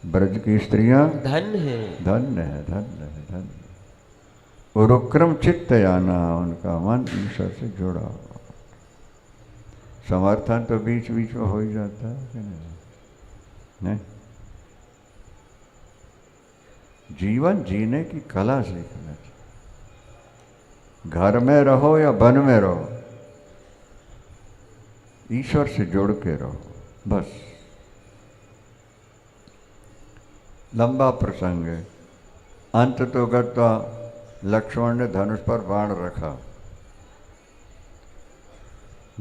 ब्रज की स्त्रियाँ धन है, धन्य है, धन्य है, धन्य। उरुक्रम चित्तयाना, उनका मन ईश्वर से जुड़ा हुआ। समर्थन तो बीच बीच में हो ही जाता है कि नहीं? जीवन जीने की कला सीखना चाहिए। घर में रहो या वन में रहो, ईश्वर से जुड़ के रहो बस। लंबा प्रसंग है। अंत तो गत्वा लक्ष्मण ने धनुष पर बाण रखा।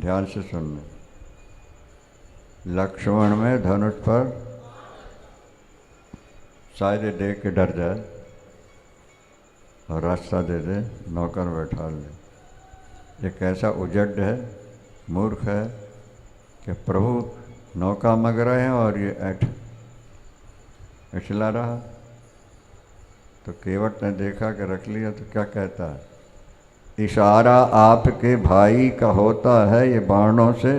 ध्यान से सुनना। लक्ष्मण में धनुष पर शायद ये देख के डर जाए और रास्ता दे दे, नौकर बैठा ले। ये कैसा उजड है, मूर्ख है कि प्रभु नौका मग रहे हैं और ये इछला रहा। तो केवट ने देखा कि रख लिया तो क्या कहता है, इशारा आपके भाई का होता है ये बाणों से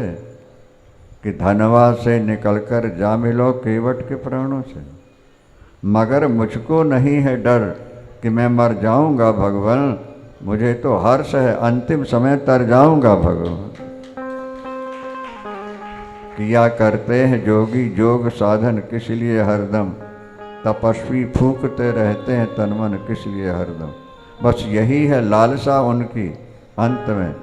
कि धनवा से निकलकर जा मिलो केवट के प्राणों से। मगर मुझको नहीं है डर कि मैं मर जाऊंगा भगवान, मुझे तो हर्ष है अंतिम समय तर जाऊंगा भगवान। किया करते हैं जोगी जोग साधन किस लिए हरदम, तपस्वी फूंकते रहते हैं तन मन किस लिए हरदम। बस यही है लालसा उनकी, अंत में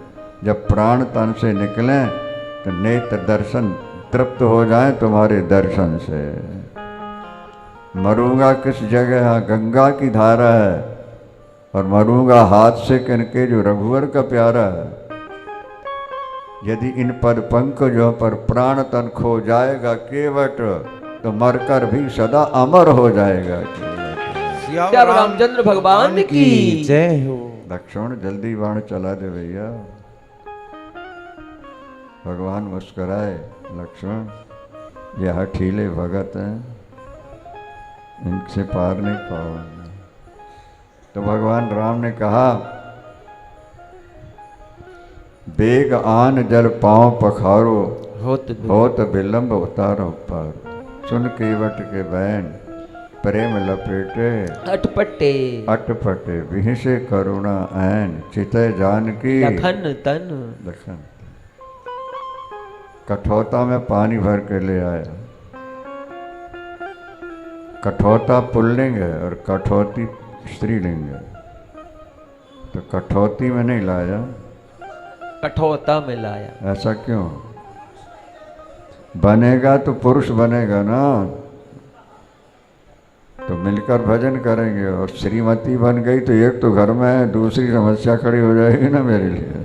जब प्राण तन से निकलें तो नेत्र दर्शन तृप्त हो जाए तुम्हारे दर्शन से। मरूंगा किस जगह, हाँ गंगा की धारा है, और मरूंगा हाथ से किनके जो रघुवर का प्यारा है। यदि इन पद पंकजों पर प्राण तन खो जाएगा केवट, तो मरकर भी सदा अमर हो जाएगा। क्या रामचंद्र भगवान की जय हो। लक्ष्मण जल्दी बाण चला दे भैया। भगवान मुस्कुराए, लक्ष्मण ये हठीले भगत हैं, इनसे पार नहीं पाओगे। तो भगवान राम ने कहा, बेग आन जल पांव पखारो, होत विलंब उतारो पार। सुन केवट के बैन प्रेम लपेटे, अटपटे विहिसे करुणा ऐन, चितय जानकी लखन तन। लखन कठौता में पानी भर के ले आया। कठौता पुल्लिंग है और कठौती स्त्रीलिंग है, तो कठौती में नहीं लाया, कठौता में लाया। ऐसा क्यों? बनेगा तो पुरुष बनेगा ना, तो मिलकर भजन करेंगे। और श्रीमती बन गई तो एक तो घर में है, दूसरी समस्या खड़ी हो जाएगी ना मेरे लिए।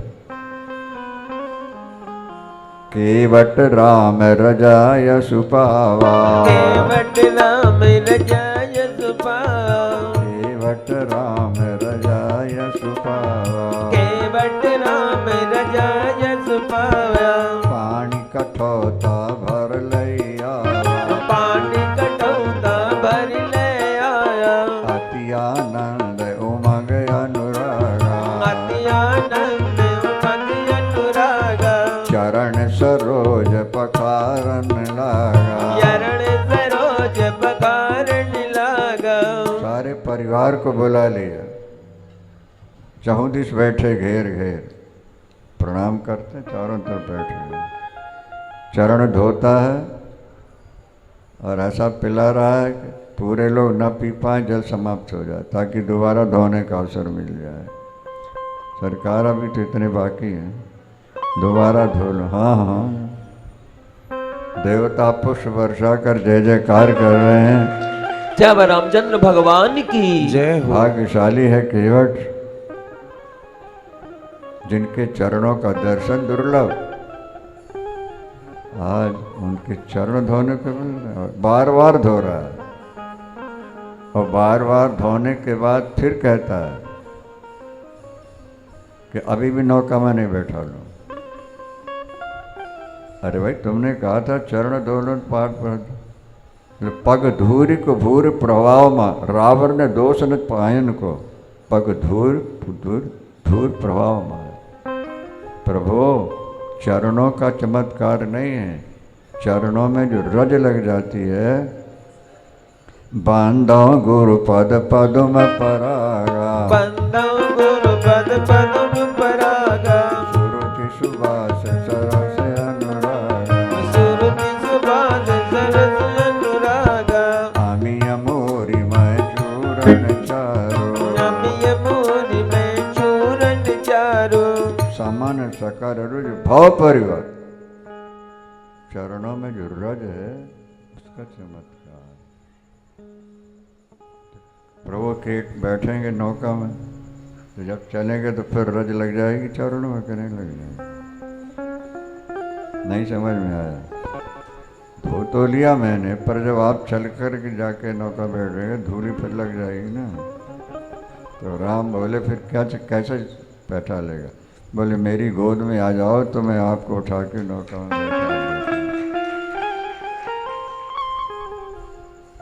केवट राम रजाय सुपावा, केवट राम रजाय सुपावा, केवट राम रजाय सुपावा, केवट राम रजाय सुपावा। पानी कठौता भर लैया, पानी कठौता भर ले आया। अति आनंद उमंग अनुरागा, अति आनंद उमंग अनुरागा। चरण सरोज पखारन लागा, चरण सरोज पखारन लागा। सारे परिवार को बुला लिया, चहुदिश बैठे घेर घेर, प्रणाम करते चारों तरफ बैठे, चरण धोता है और ऐसा पिला रहा है कि पूरे लोग न पी पाए, जल समाप्त हो जाए, ताकि दोबारा धोने का अवसर मिल जाए। सरकार अभी तो इतने बाकी हैं, दोबारा धो लो। हाँ हाँ, देवता पुष्प वर्षा कर जय जयकार कर रहे हैं। जय रामचंद्र भगवान की जय हो। भाग्यशाली है केवट, जिनके चरणों का दर्शन दुर्लभ, आज उनके चरण धोने को मिल रहा है। बार बार धो रहा है, और बार बार धोने के बाद फिर कहता है कि अभी भी नौका में नहीं बैठा लो। अरे भाई, तुमने कहा था चरण धो लो पाठ पर। पग धूरी को भूर प्रभाव में, रावण ने दोष न पायन को, पग धूर धूर प्रभाव में। प्रभु, चरणों का चमत्कार नहीं है, चरणों में जो रज लग जाती है। बांधो गुरु पद पदुम परागा, बंदो गुरु पद पदुम परागा। सुरुचि सुबास सरस अनुरागा, सुरुचि सुबास सरस अनुरागा। आमी अमोरी मैं चूरन चारो, अमिय मोरी में चूरन चारो। समन सकर रुज भव परिवर। चरणों में जो रज है उसका चमत्कार। प्रभु के बैठेंगे नौका में, तो जब चलेंगे तो फिर रज लग जाएगी चरणों में, कि नहीं लग जाएगी? नहीं समझ में आया? धो तो लिया मैंने, पर जब आप चल कर के जाके नौका बैठेंगे धूली फिर लग जाएगी ना। तो राम बोले फिर क्या कैसे बैठा लेगा? बोले मेरी गोद में आ जाओ तो मैं आपको उठा के नौका में बैठा दूंगा।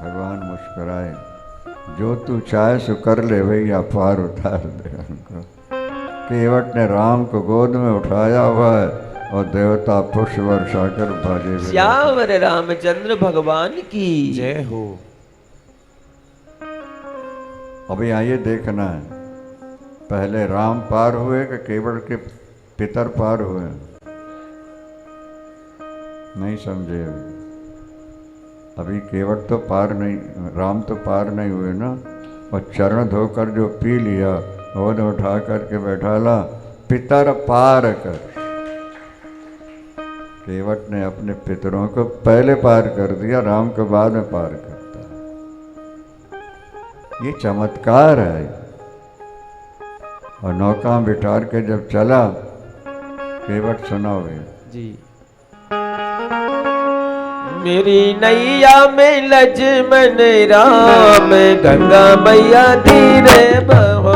भगवान मुस्कुराए, जो तू चाहे सो कर ले भैया, पार उतार दे उनको। केवट ने राम को गोद में उठाया हुआ है और देवता पुष्प वर्षा कर भागे। श्यावर रामचंद्र भगवान की जय हो। अभी यहाँ ये देखना है, पहले राम पार हुए कि केवट के पितर पार हुए? नहीं समझे अभी केवट तो पार नहीं, राम तो पार नहीं हुए ना। और चरण धोकर जो पी लिया वो ने उठा करके बैठा ला, पितर पार कर। केवट ने अपने पितरों को पहले पार कर दिया, राम को बाद में पार करता है। ये चमत्कार है। और नौका में बिठार के जब चला, केवट सुनाओ जी। मेरी नैया में लक्ष्मण राम, गंगा मैया धीरे बहो।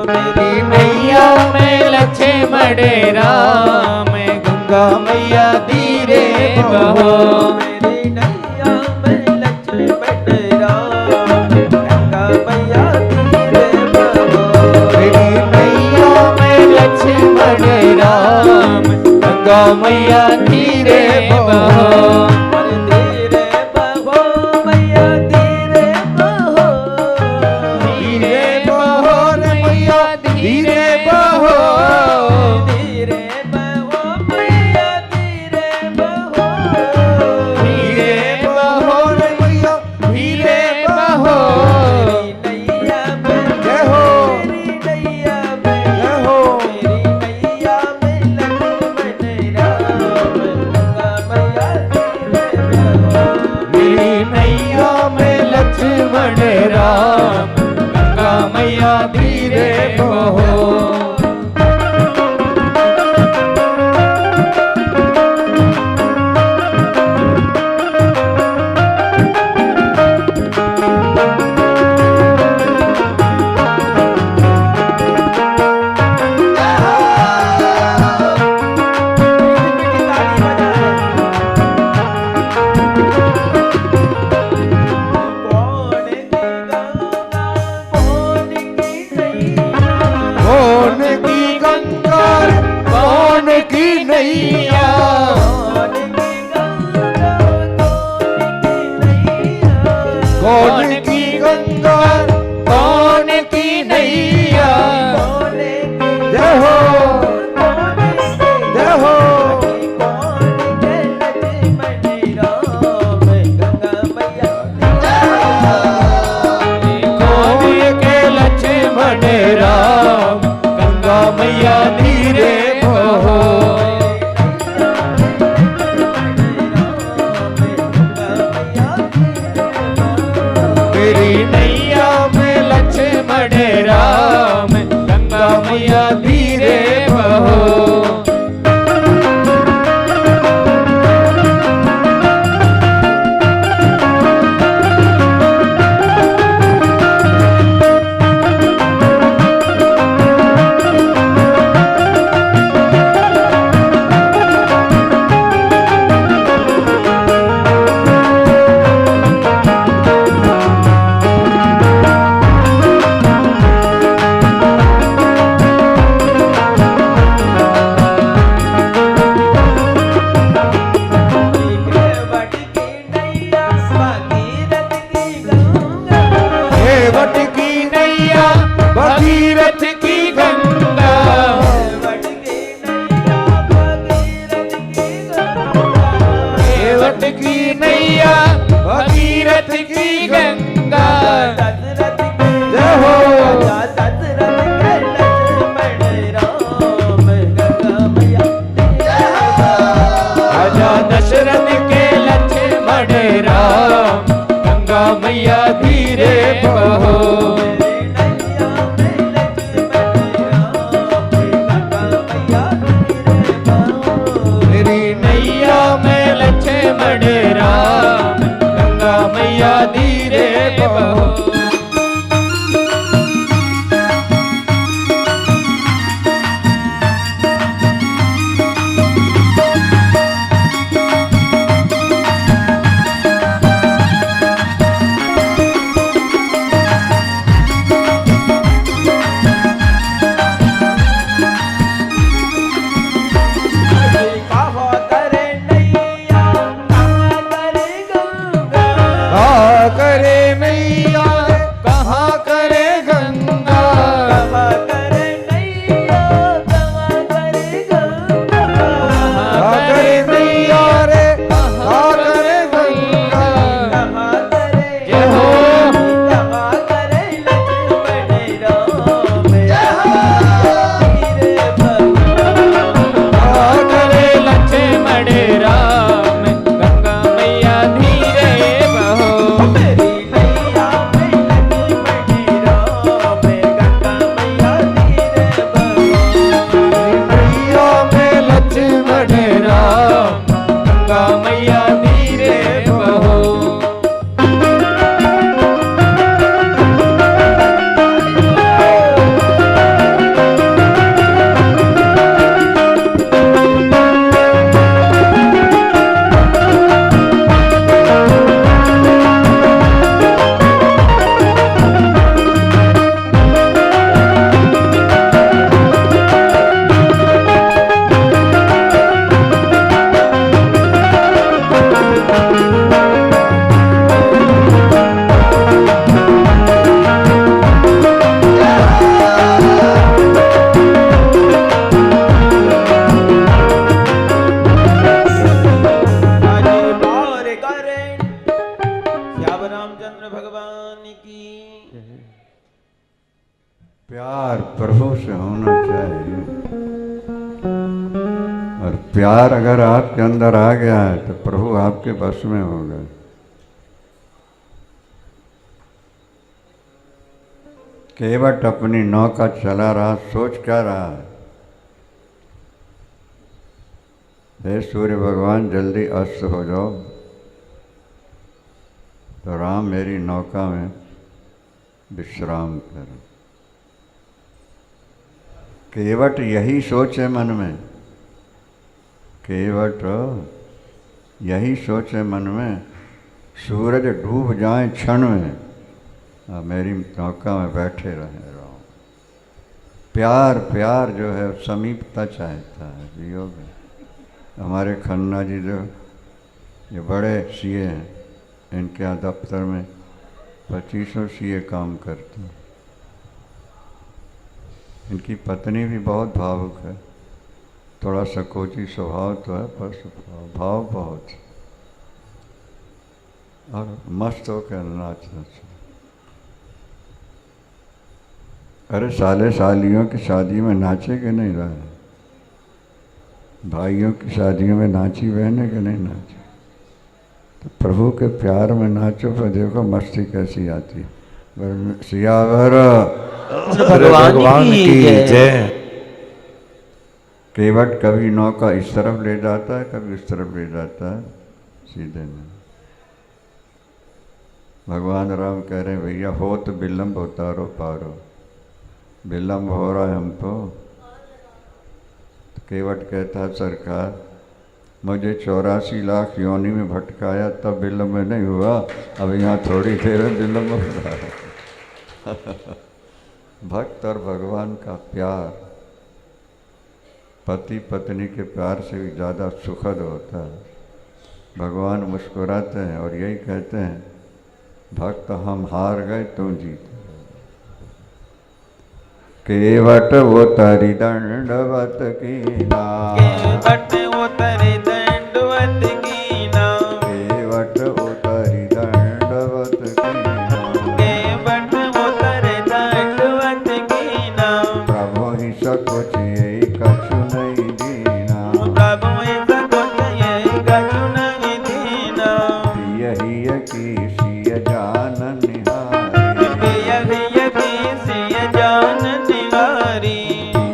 मेरी नैया में लक्ष्मण राम, गंगा मैया धीरे बहो। मेरी नैया में लक्ष्मण राम, गंगा मैया धीरे बहो। मेरी नैया में लक्ष्मण राम, गंगा मैया धीरे बहो। मेरी नैया में लक्ष्मण राम। प्यार प्रभु से होना चाहिए, और प्यार अगर आपके अंदर आ गया है तो प्रभु आपके बस में होगा। केवट अपनी नौका चला रहा, सोच क्या रहा है, हे सूर्य भगवान जल्दी अस्त हो जाओ। तो राम मेरी नौका में विश्राम करो। केवट यही सोच है मन में, केवट यही सोच है मन में, सूरज डूब जाए क्षण में मेरी नौका में बैठे रहे राम। प्यार प्यार जो है समीपता चाहता है वियोग में। हमारे खन्ना जी जो ये बड़े सीए हैं, इनके यहाँ दफ्तर में 2500 सीए काम करते हैं। इनकी पत्नी भी बहुत भावुक है, थोड़ा संकोची स्वभाव तो है पर भाव बहुत, और मस्त होकर नाचना। अरे साले सालियों की शादी में नाचे के नहीं रहे, भाइयों की शादियों में नाची बहने के नहीं नाचे। तो प्रभु के प्यार में नाचो, फिर देखो मस्ती कैसी आती है। सियावर भगवान की जय। केवट कभी नौका इस तरफ ले जाता है, कभी उस तरफ ले जाता है, सीधे नहीं। भगवान राम कह रहे हैं भैया हो तो विलम्ब उतारो पारो, विलम्ब हो रहा है हमको। तो केवट कहता है सरकार मुझे 84 लाख योनि में भटकाया तब विलम्ब नहीं हुआ, अब यहाँ थोड़ी देर में विलम्ब हो रहा है। भक्त और भगवान का प्यार पति पत्नी के प्यार से भी ज़्यादा सुखद होता है। भगवान मुस्कुराते हैं और यही कहते हैं भक्त हम हार गए तुम जीते। केवट वो तरी दंडवत कीना, केवट उतरि दंडवत कीना, केवट उतरी दंडवत कीना, केवट उतरि दंडवत कीना, प्रभु ही सकुच यही कछु नहीं दीना, प्रभु सकुच यही कछु नहीं दीना, यही की सिय जान निहारी, यही की सिय जान निहारी,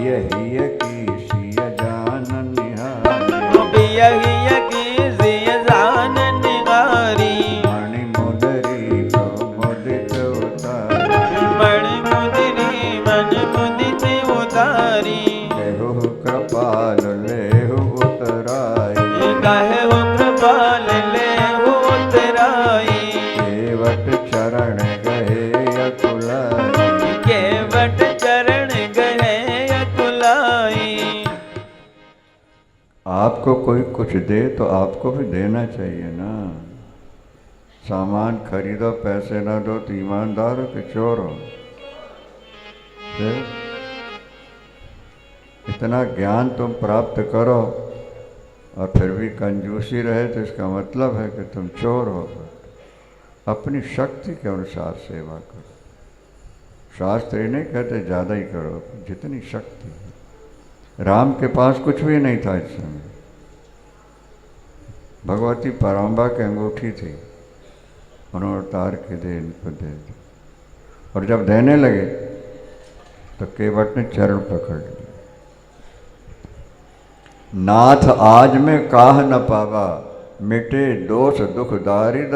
यही की सिय जान निहारी, यही की सिय जान निहारी, मणि मुदरी तो मुदित उतारी, मणि मुदरी मन मुदित उतारी, लेहु कृपाल लेहु उतराई, कहे हो कृपाल लेहु उतराई, केवट चरण गहे अकुलाई, केवट चरण गए अकुलाई। आपको कोई कुछ दे तो आपको भी देना चाहिए ना। सामान खरीदो पैसे ना दो तो ईमानदार हो कि चोर हो। फिर इतना ज्ञान तुम प्राप्त करो और फिर भी कंजूसी रहे तो इसका मतलब है कि तुम चोर हो। अपनी शक्ति के अनुसार सेवा करो। शास्त्र ये नहीं कहते ज़्यादा ही करो, जितनी शक्ति है। राम के पास कुछ भी नहीं था इस समय, भगवती पराम्बा की अंगूठी थी, उन्होंने उतार के दे इनको दे दी। और जब देने लगे तो केवट ने चरण पकड़ लिया। नाथ आज में काह न पावा, मिटे दोष दुख दारिद,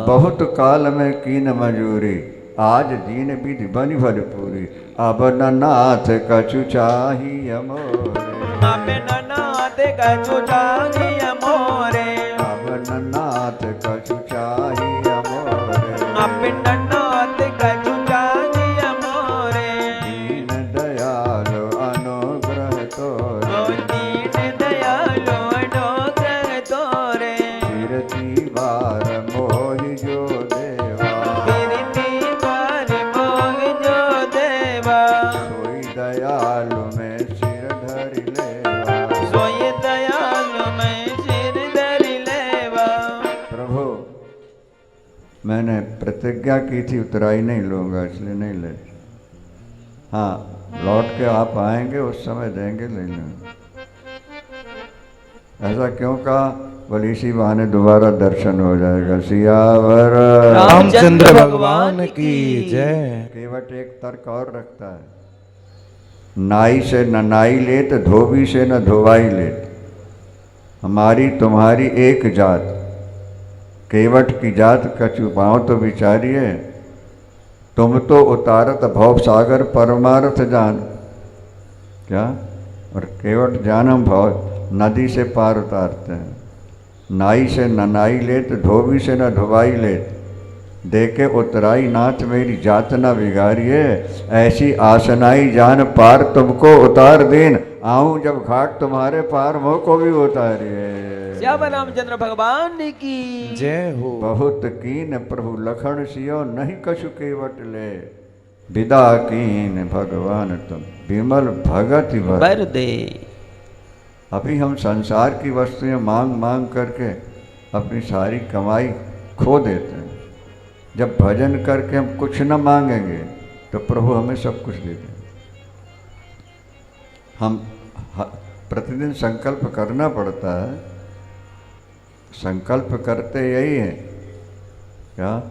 बहुत काल में कीन मजूरी, आज दीन विधि बनि भरपूरी, अब न नाथ कछु चाहिए मोरे, अब न नाथ कछु चाहिए मोरे, अब न नाथ कछु चाहिए मोरे, अब न नाथ कछु चाहिए मोरे, दीन दयालु अनुग्रह तोरे, ओ दीन दयालु अनुग्रह तोरे, फिरती बार मोहि जो देवा, फिरती बार मोहि जो देवा, सोई दयालु में सिर धरि लेवा, सोई दयालु में सिर धरि लेवा। प्रभु मैंने प्रतिज्ञा की थी उतराई नहीं लूँगा, इसलिए नहीं ले। हाँ, लौट के आप आएंगे उस समय देंगे, ले लेंगे। ऐसा क्यों कहा? बोले इसी बहाने दोबारा दर्शन हो जाएगा। सियावर रामचंद्र भगवान की जय। केवट एक तर्क और रखता है, नाई से न नाई लेत, धोबी से न धोवाई लेत। हमारी तुम्हारी एक जात, केवट की जात कछु पाओ तो विचारिए। तुम तो उतारत भव सागर परमार्थ जान। क्या? और केवट जानम भव, नदी से पार उतारते हैं। नाई से न नाई लेत, धोबी से न धोवाई लेत। देखे उतराई नाथ मेरी जात न बिगाड़िए। ऐसी आसनाई जान पार तुमको उतार देन। आऊं जब घाट तुम्हारे पार मोह को भी उतारिए। श्याम रामचंद्र भगवान की जय हो। बहुत कीन प्रभु लखन सियो, नहीं कछु केवट ले। विदा कीन भगवान तुम, विमल भगति बर दे। अभी हम संसार की वस्तुएं मांग मांग करके अपनी सारी कमाई खो देते हैं। जब भजन करके हम कुछ न मांगेंगे तो प्रभु हमें सब कुछ दे देंगे। हम प्रतिदिन संकल्प करना पड़ता है। संकल्प करते यही है क्या?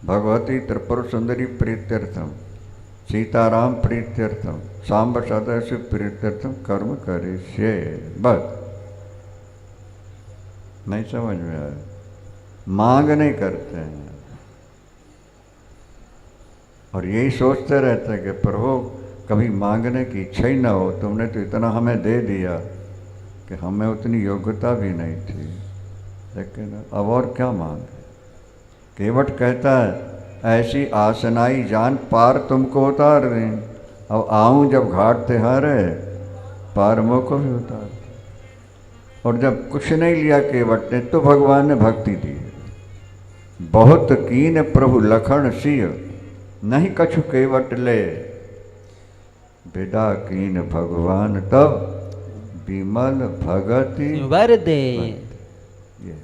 भगवती त्रिपुर सुंदरी प्रीत्यर्थम, सीताराम प्रीत्यर्थम, सांब सदस्य प्रीत्यर्थम कर्म करिष्ये। बस, नहीं समझ में आया? मांग नहीं करते हैं और यही सोचते रहते हैं कि प्रभु कभी मांगने की इच्छा ही ना हो। तुमने तो इतना हमें दे दिया कि हमें उतनी योग्यता भी नहीं थी, लेकिन अब और क्या मांगे। केवट कहता है ऐसी आसनाई जान पार तुमको उतार दें। अब आऊं जब घाट तिहारे, पार मोह को भी उतार दें। और जब कुछ नहीं लिया केवट ने तो भगवान ने भक्ति दी। बहुत कीन प्रभु लखन सिय, नहीं कछु केवट ले। विदा कीन भगवान तब, विमल भगति बर दे। ये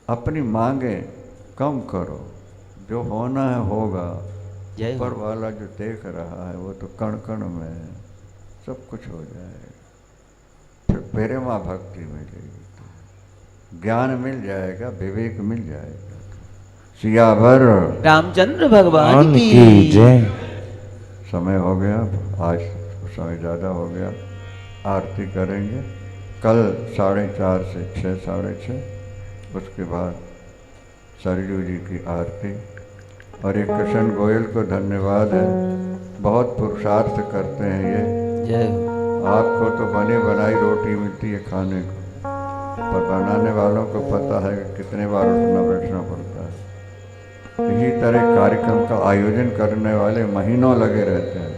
अपनी मांगे कम करो, जो होना है होगा। जय हो। ऊपर वाला जो देख रहा है वो तो कण कण में है, सब कुछ हो जाएगा। फिर प्रेमा भक्ति मिलेगी, ज्ञान मिल जाएगा, विवेक मिल जाएगा। सियावर रामचंद्र भगवान की जय। समय हो गया, आज समय ज़्यादा हो गया। आरती करेंगे कल 4:30 से 6, 6:30। उसके बाद सरयू जी की आरती। और ये कृष्ण गोयल को धन्यवाद है, बहुत पुरुषार्थ करते हैं ये। जय हो। आपको तो बनी बनाई रोटी मिलती है खाने को, पर बनाने वालों को पता है कि कितने बार उठना बैठना पड़ता है। इसी तरह कार्यक्रम का आयोजन करने वाले महीनों लगे रहते हैं,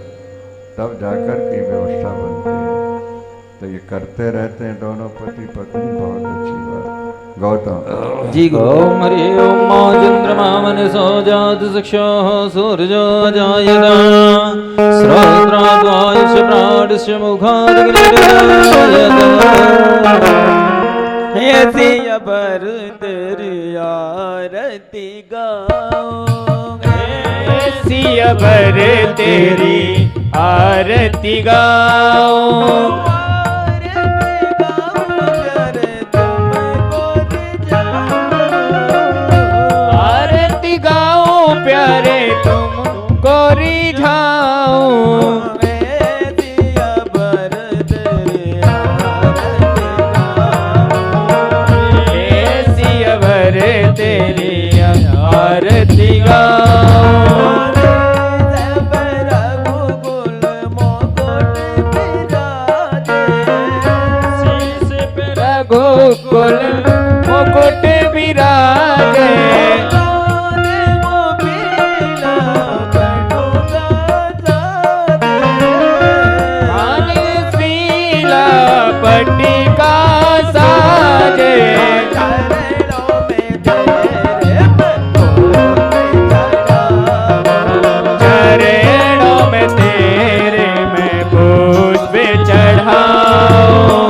तब जाकर की व्यवस्था बनती है। तो ये करते रहते हैं दोनों पति पत्नी, बहुत अच्छी बात। गौतम जी गुरु। ओम हरि ओम मां चंद्रमा मनसो जात चक्षुः सूर्यो जायते श्रोत्राद्वायुष प्राणस्य मुखादग्निर्जायते। ऐसी अबर तेरी आरती गाओ, ऐसी अबर तेरी आरती गाओ। आरती गाओ प्यारे तुमको रिझाओ। ऐसी अबर तेरी आरती गाओ। रघुकुल मुकुट विराजे। शीला पट्टिका साजे। चरणों में तेरे मैं पुष्प चढ़ाऊं।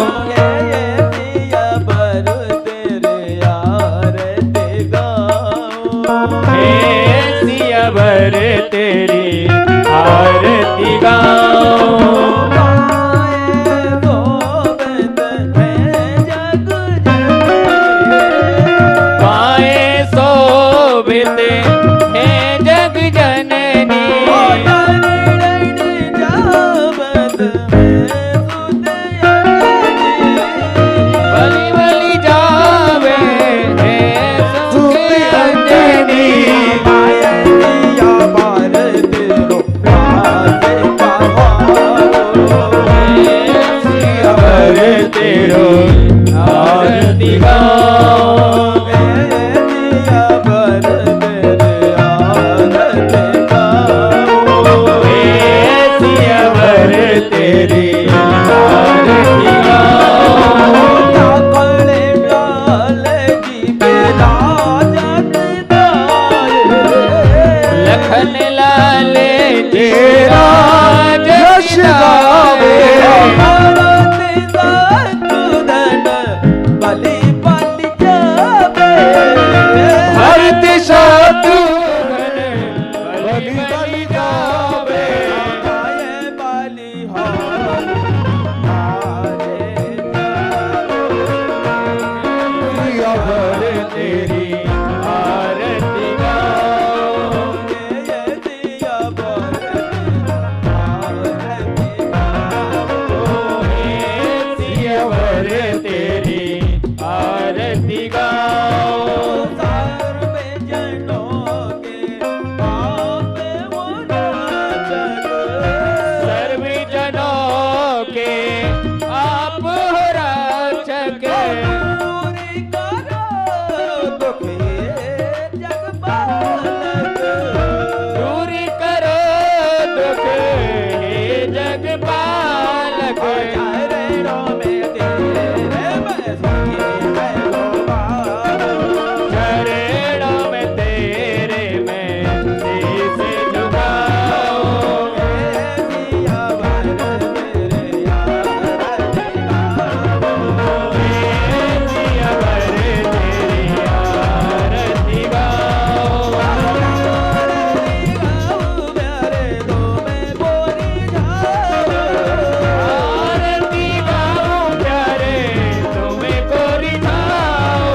तेरी आरती गाओ। काकड़े लाल जी बेला जग गाए। लखन लाल तेरा यश गावे। भारत सतुदन बलि बलि जावे। हर दिशा तू बलि बलि जावे। गाए बलि हार हारे प्रिया भर तेरी आरती गाओ। ये दिया आरती सियावर तेरी आरती गाओ। सर्व जनों के पाप मोचक। सर्व जनों के आप हो रक्षक। पूरी करो दुखी जग बालक। दूरी करो दुख हे जग पालक। चरणों में तेरे मैं सुखी है गोपाल। चरणों में तेरे मैं शीश झुकाऊं। सिया वर तेरे आरती गाओ। सियावर तेरी आरती गाओ। प्यारे दो में बोली जाओ। आरती गाओ प्यारे तुम्हें कोरी जाओ।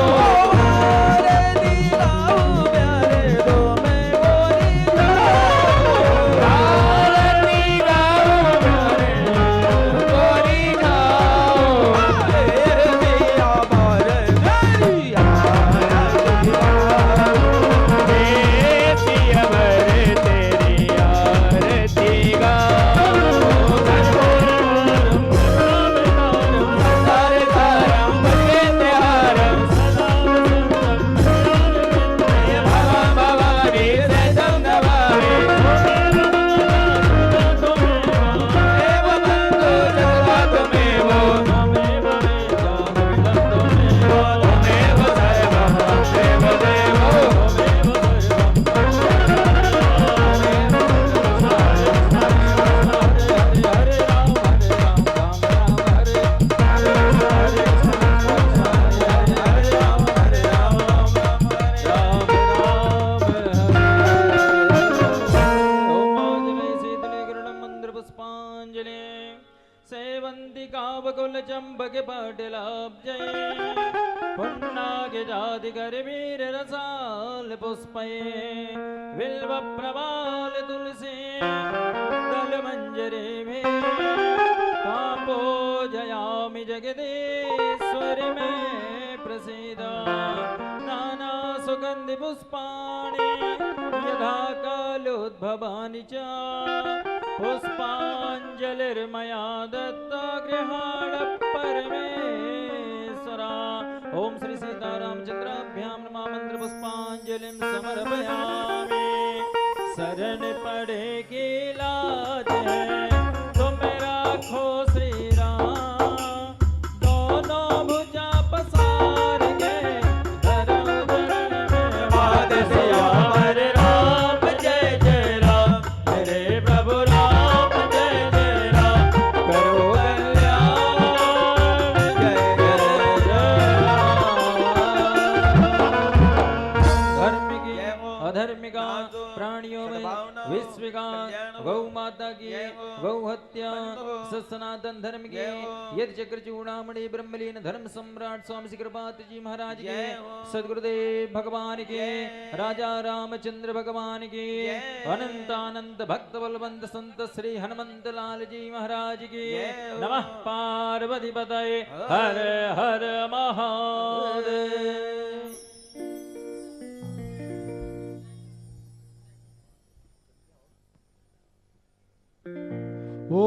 आरती गाओ प्यारे दो में बोली जाओ। आरती गाओ प्यारे कोरी जाओ। सिया वर तेरी आरती गाओ। सियावर तेरी आरती गाओ। सारे तारम बजे त्यारम भवानी से संगवारी। देव बंधु जगत में वो त्वमेव सर्वं देव देवो। सेवंती कावकुल चंपक पाटलाब्जय। पुन्नागे जाति कर वीर रसाल पुष्पये। बिल्व प्रवाल तुलसी दल मंजरी में। कापो जयामि जगदीश्वर में प्रसीदा। नाना सुगंधि पुष्पाणि यथा कालोद्भवानि च। पुष्पांजलिर्मया दत्ता गृहाण परमेश्वरा। ओम श्री सीतारामचंद्राभ्यां नमः। मंत्र पुष्पांजलिं समर्पयामि। शरण पड़े की लाज है तुम राखो श्री राम। दोनों भुजा पसार के धरो चरण में वाद। सियावर राम जय जय राम। मेरे प्रभु राम जय जय राम। करो कल्याण जय जय राम। धर्म की अधर्मिका प्राणियों में विश्विका गौ माता की गौ हत्या सनातन धर्म की यदि चक्र चूड़ामणि ब्रह्मलीन धर्म सम्राट स्वामी श्री कृपात जी महाराज के सदगुरुदेव भगवान के राजा रामचंद्र भगवान की अनंत अनंत भक्त बलवंत संत श्री हनुमंत लाल जी महाराज की नमः। पार्वती पतये हर हर महादेव। ओ